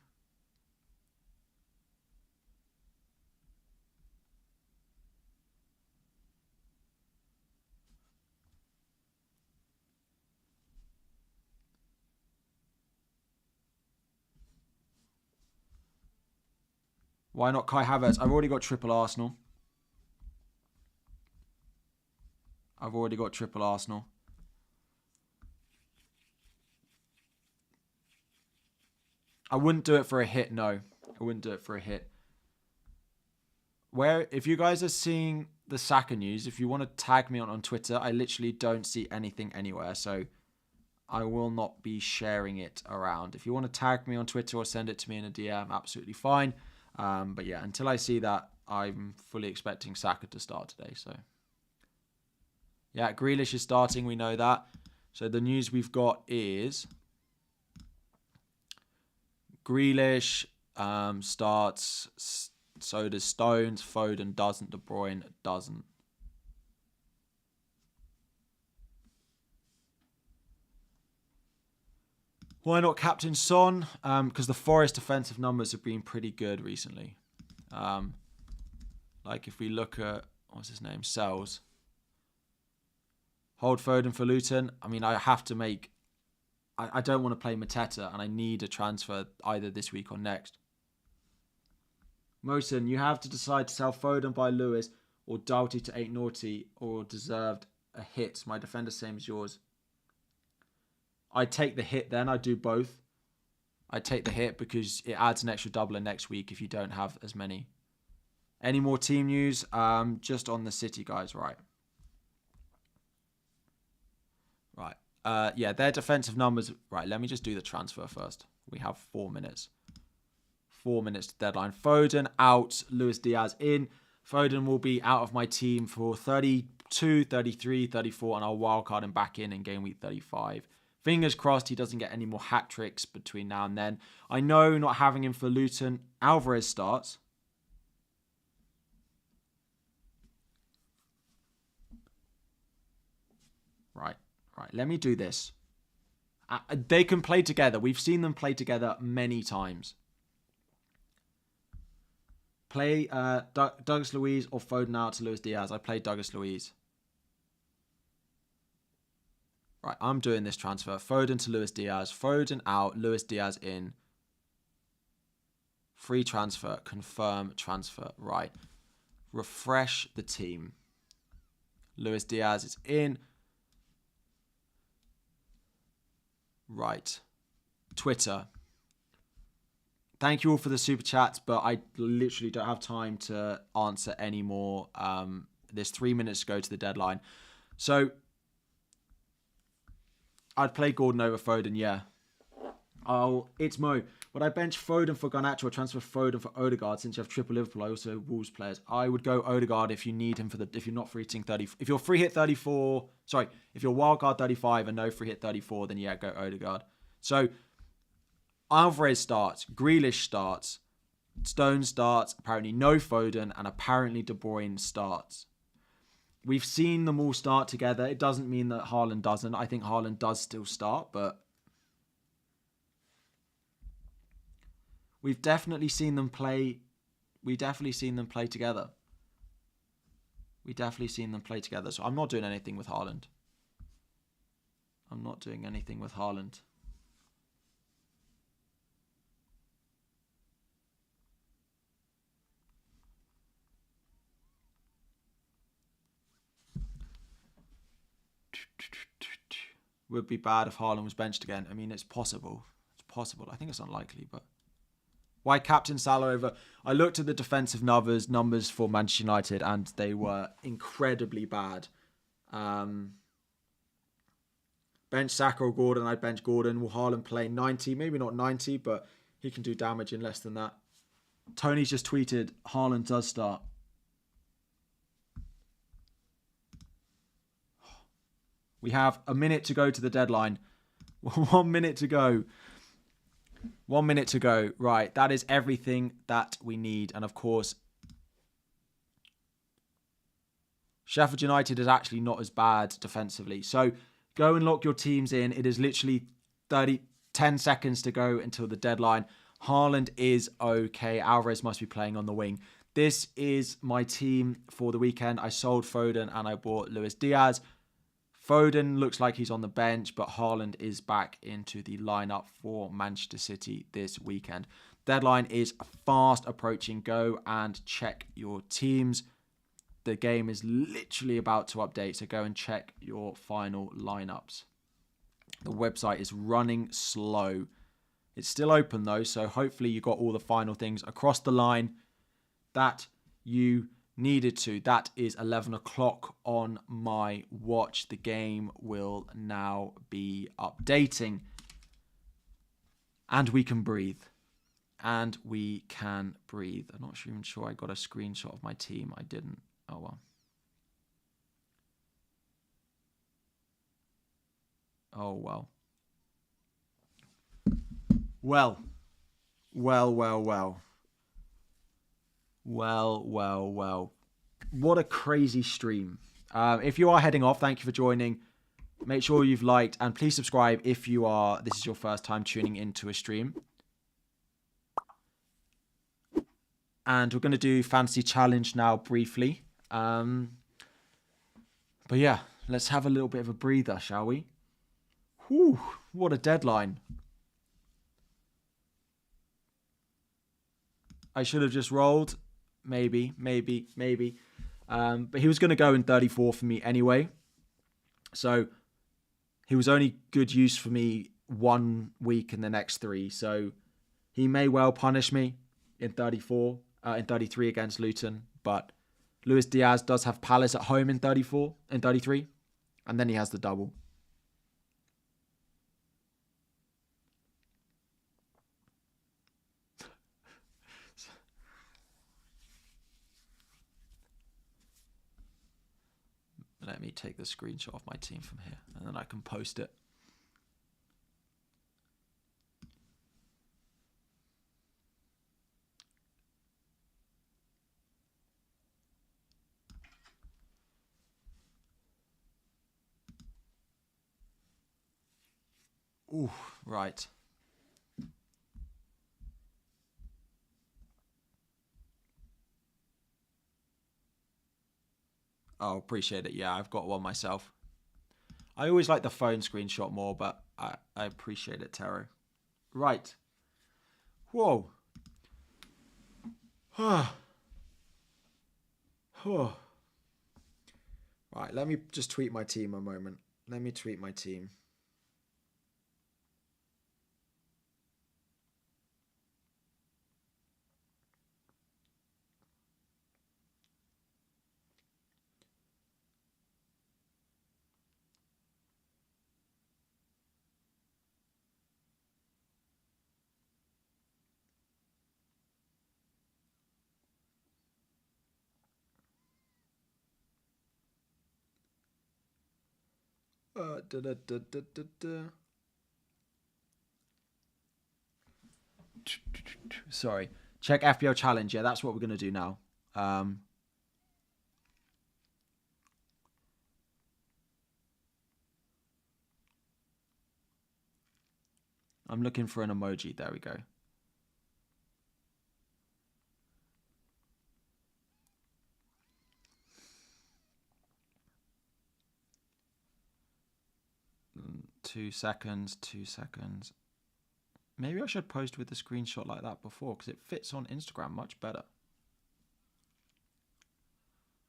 Why not Kai Havertz? I've already got triple Arsenal. I wouldn't do it for a hit, no. I wouldn't do it for a hit. If you guys are seeing the Saka news, if you want to tag me on Twitter, I literally don't see anything anywhere, so I will not be sharing it around. If you want to tag me on Twitter or send it to me in a DM, absolutely fine. But yeah, until I see that, I'm fully expecting Saka to start today. So yeah, Grealish is starting. We know that. So the news we've got is Grealish starts. So does Stones. Foden doesn't. De Bruyne doesn't. Why not captain Son? Because the Forest defensive numbers have been pretty good recently. Like if we look at, what's his name? Sells. Hold Foden for Luton. I mean, I have to make... I don't want to play Mateta, and I need a transfer either this week or next. Mosen, you have to decide to sell Foden by Lewis or Doughty to 8 naughty or deserved a hit. My defender same as yours. I take the hit then. I do both. I take the hit because it adds an extra doubler next week if you don't have as many. Any more team news? Just on the City guys, right? Right. Yeah, their defensive numbers. Right, let me just do the transfer first. We have 4 minutes. 4 minutes to deadline. Foden out, Luis Diaz in. Foden will be out of my team for 32, 33, 34, and I'll wildcard him back in game week 35. Fingers crossed he doesn't get any more hat tricks between now and then. I know not having him for Luton. Alvarez starts. Right. Let me do this. They can play together. We've seen them play together many times. Play Douglas Luiz or Foden out to Luis Diaz. I play Douglas Luiz. Right, I'm doing this transfer. Foden to Luis Diaz. Foden out, Luis Diaz in. Free transfer. Confirm transfer. Right. Refresh the team. Luis Diaz is in. Right. Twitter. Thank you all for the super chats, but I literally don't have time to answer any more. There's 3 minutes to go to the deadline. So, I'd play Gordon over Foden, yeah. Oh, it's Mo. Would I bench Foden for Garnacho or transfer Foden for Odegaard since you have triple Liverpool? I also Wolves players. I would go Odegaard if you need him if you're not free hitting 30. If you're free hit 34, sorry, if you're wildcard 35 and no free hit 34, then yeah, go Odegaard. So Alvarez starts, Grealish starts, Stone starts, apparently no Foden, and apparently De Bruyne starts. We've seen them all start together. It doesn't mean that Haaland doesn't. I think Haaland does still start, but we've definitely seen them play. We definitely seen them play together. So I'm not doing anything with Haaland. Would be bad if Haaland was benched again. I mean, it's possible. I think it's unlikely, but why captain Salah over? I looked at the defensive numbers for Manchester United, and they were incredibly bad. Bench Saka or Gordon. I'd bench Gordon. Will Haaland play 90? Maybe not 90, but he can do damage in less than that. Tony's just tweeted Haaland does start. We have a minute to go to the deadline. 1 minute to go. 1 minute to go. Right, that is everything that we need. And of course, Sheffield United is actually not as bad defensively. So go and lock your teams in. It is literally 10 seconds to go until the deadline. Haaland is okay. Alvarez must be playing on the wing. This is my team for the weekend. I sold Foden and I bought Luis Diaz. Foden looks like he's on the bench, but Haaland is back into the lineup for Manchester City this weekend. Deadline is fast approaching. Go and check your teams. The game is literally about to update, so go and check your final lineups. The website is running slow. It's still open though, so hopefully you got all the final things across the line that you needed to. That is 11 o'clock on my watch. The game will now be updating. And we can breathe. I'm not even sure I got a screenshot of my team. I didn't. Oh well. Oh well. Well. What a crazy stream. If you are heading off, thank you for joining. Make sure you've liked and please subscribe if this is your first time tuning into a stream. And we're going to do Fantasy Challenge now briefly. But yeah, let's have a little bit of a breather, shall we? Whew, what a deadline. I should have just rolled. Maybe. But he was going to go in 34 for me anyway. So he was only good use for me 1 week in the next 3. So he may well punish me in 33 against Luton. But Luis Diaz does have Palace at home in 33. And then he has the double. Let me take the screenshot of my team from here and then I can post it. Ooh, right. Oh, appreciate it. Yeah, I've got one myself. I always like the phone screenshot more, but I appreciate it, Taro. Right. Whoa. Right, let me just tweet my team a moment. Let me tweet my team. Sorry. Check FPL challenge. Yeah, that's what we're going to do now. I'm looking for an emoji. There we go. Two seconds. Maybe I should post with a screenshot like that before because it fits on Instagram much better.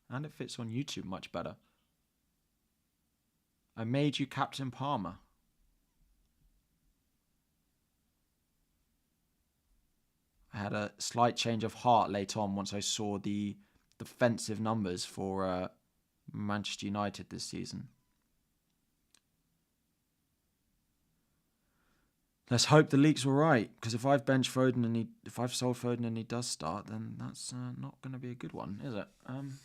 And it fits on YouTube much better. I made you Captain Palmer. I had a slight change of heart late on once I saw the defensive numbers for Manchester United this season. Let's hope the leaks were right, because if I've benched Foden and if I've sold Foden and he does start, then that's not going to be a good one, is it?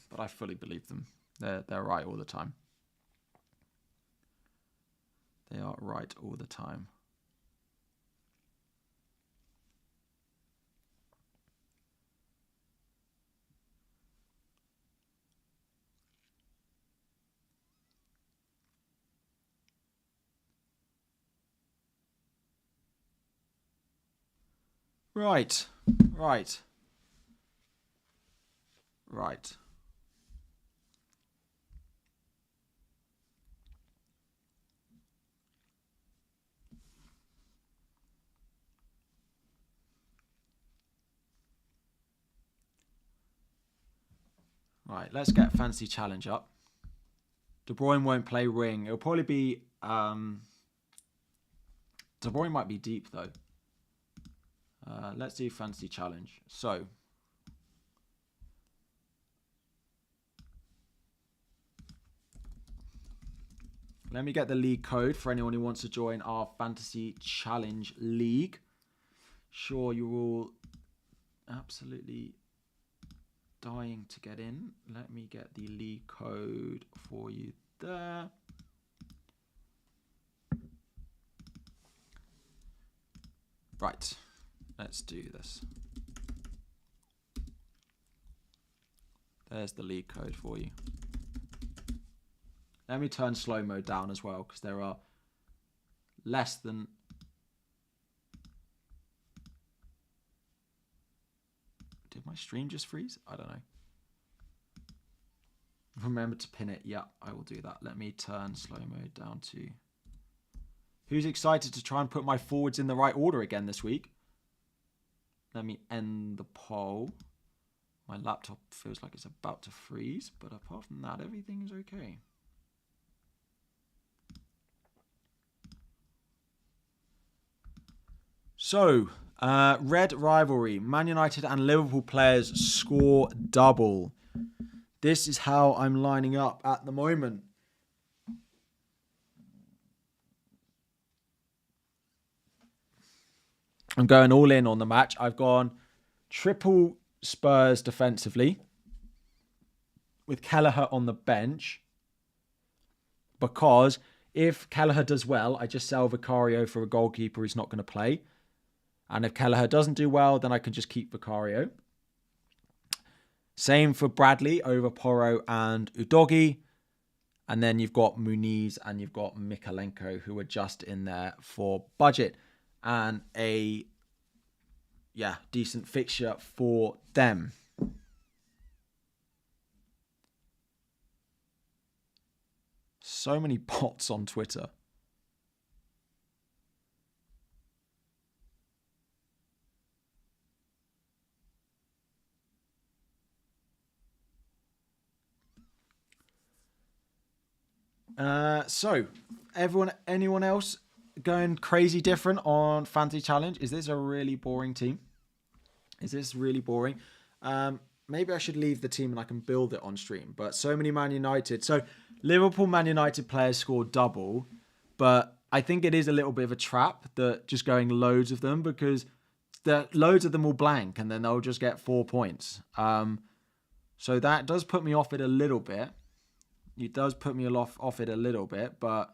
But I fully believe them. They're right all the time. They are right all the time. Right. Right. Right, let's get Fancy Challenge up. De Bruyne won't play wing. It'll probably be... De Bruyne might be deep, though. Let's do Fancy Challenge. So... let me get the league code for anyone who wants to join our Fantasy Challenge League. Sure, you're all absolutely dying to get in. Let me get the league code for you there. Right, let's do this. There's the league code for you. Let me turn slow mode down as well, because there are less than... Did my stream just freeze? I don't know. Remember to pin it. Yeah, I will do that. Let me turn slow mode down to... Who's excited to try and put my forwards in the right order again this week? Let me end the poll. My laptop feels like it's about to freeze, but apart from that, everything is okay. So, red rivalry. Man United and Liverpool players score double. This is how I'm lining up at the moment. I'm going all in on the match. I've gone triple Spurs defensively with Kelleher on the bench, because if Kelleher does well, I just sell Vicario for a goalkeeper who's not going to play. And if Kelleher doesn't do well, then I can just keep Vicario. Same for Bradley over Porro and Udogi. And then you've got Muniz and you've got Mikalenko, who are just in there for budget. And a, decent fixture for them. So many bots on Twitter. So, anyone else going crazy different on Fantasy Challenge? Is this a really boring team? Is this really boring? Maybe I should leave the team and I can build it on stream. But so many Man United. So, Liverpool Man United players scored double. But I think it is a little bit of a trap that just going loads of them, because loads of them will blank and then they'll just get 4 points. So that does put me off it a little bit. It does put me off it a little bit, but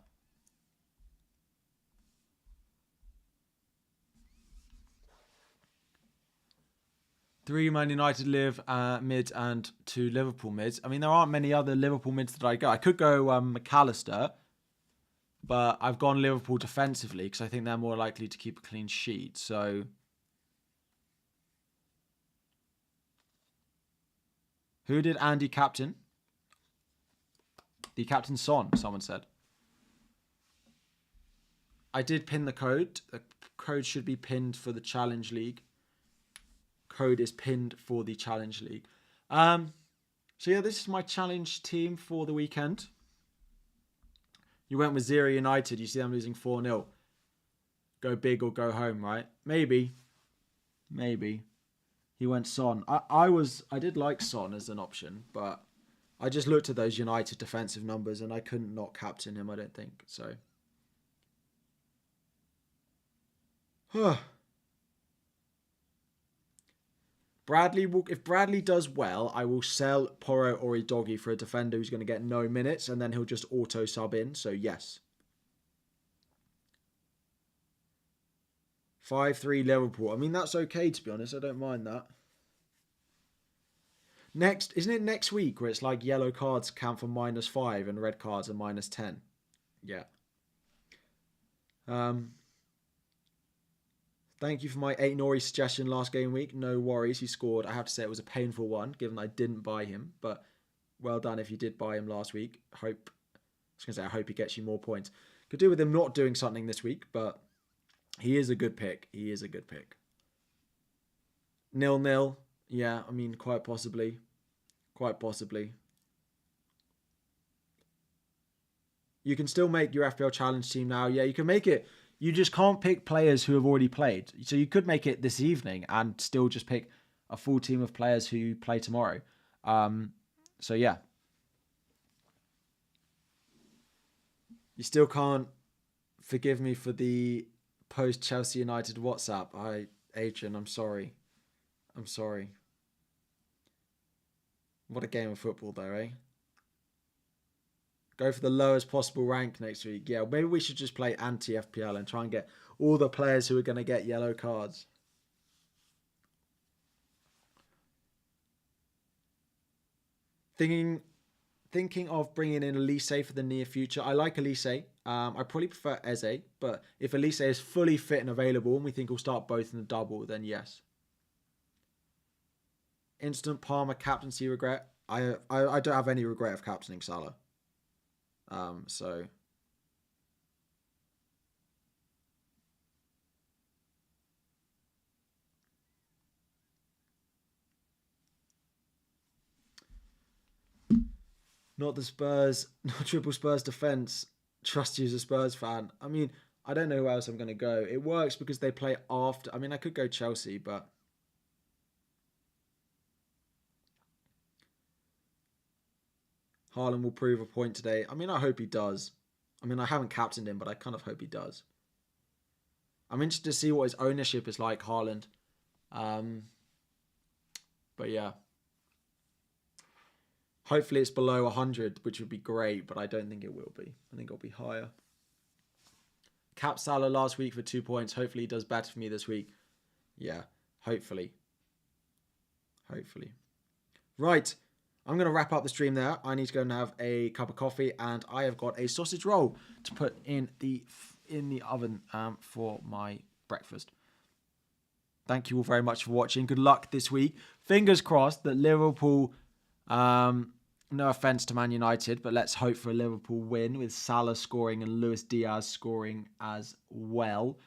3 Man United live mids and 2 Liverpool mids. I mean, there aren't many other Liverpool mids that I go. I could go McAllister, but I've gone Liverpool defensively because I think they're more likely to keep a clean sheet. So, who did Andy captain? The captain Son, someone said. I did pin the code. The code should be pinned for the Challenge League. Code is pinned for the Challenge League. So yeah, this is my challenge team for the weekend. You went with 0 United. You see them losing 4-0. Go big or go home, right? Maybe. He went Son. I did like Son as an option, but I just looked at those United defensive numbers and I couldn't not captain him, I don't think. So. If Bradley does well, I will sell Porro or Udogie for a defender who's going to get no minutes, and then he'll just auto sub in. So yes. 5-3 Liverpool. I mean, that's okay, to be honest. I don't mind that. Next, isn't it next week where it's like yellow cards count for -5 and red cards are -10? Yeah. Thank you for my 8 Nori suggestion last game week. No worries, he scored. I have to say it was a painful one, given I didn't buy him. But well done if you did buy him last week. I hope he gets you more points. Could do with him not doing something this week, but he is a good pick. 0-0. Yeah, I mean, quite possibly. You can still make your FPL Challenge team now. Yeah, you can make it. You just can't pick players who have already played. So you could make it this evening and still just pick a full team of players who play tomorrow. So yeah. You still can't forgive me for the post Chelsea United WhatsApp. Adrian, I'm sorry. What a game of football though, eh? Go for the lowest possible rank next week. Yeah, maybe we should just play anti-FPL and try and get all the players who are going to get yellow cards. Thinking of bringing in Elise for the near future. I like Elise. I probably prefer Eze, but if Elise is fully fit and available and we think we'll start both in the double, then yes. Instant Palmer captaincy regret. I don't have any regret of captaining Salah. So not the Spurs, not triple Spurs defense. Trust you as a Spurs fan. I mean, I don't know who else I'm going to go. It works because they play after. I mean, I could go Chelsea, but Haaland will prove a point today. I mean, I hope he does. I mean, I haven't captained him, but I kind of hope he does. I'm interested to see what his ownership is like, Haaland. But yeah. Hopefully it's below 100, which would be great, but I don't think it will be. I think it'll be higher. Cap Salah last week for 2 points. Hopefully he does better for me this week. Yeah, hopefully. Right. I'm going to wrap up the stream there. I need to go and have a cup of coffee, and I have got a sausage roll to put in the oven for my breakfast. Thank you all very much for watching. Good luck this week. Fingers crossed that Liverpool, no offence to Man United, but let's hope for a Liverpool win with Salah scoring and Luis Diaz scoring as well.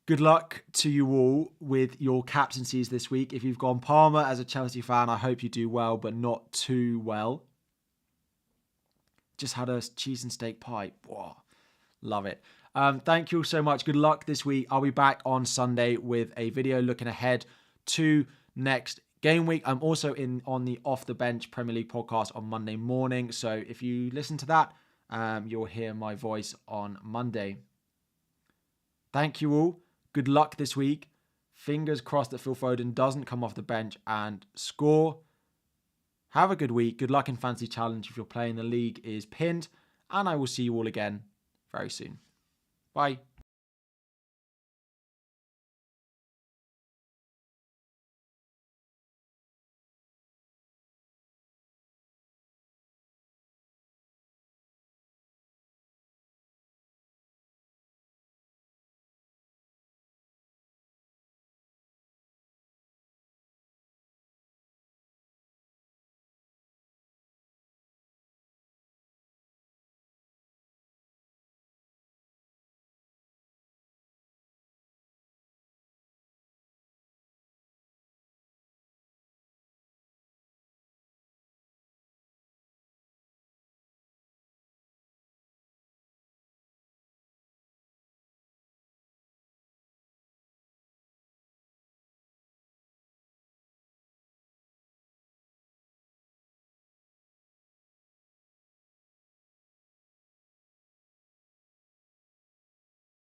Good luck to you all with your captaincies this week. If you've gone Palmer as a Chelsea fan, I hope you do well, but not too well. Just had a cheese and steak pie. Whoa, love it. Thank you all so much. Good luck this week. I'll be back on Sunday with a video looking ahead to next game week. I'm also on the Off the Bench Premier League podcast on Monday morning. So if you listen to that, you'll hear my voice on Monday. Thank you all. Good luck this week. Fingers crossed that Phil Foden doesn't come off the bench and score. Have a good week. Good luck in Fantasy Challenge if you're playing. The league is pinned. And I will see you all again very soon. Bye.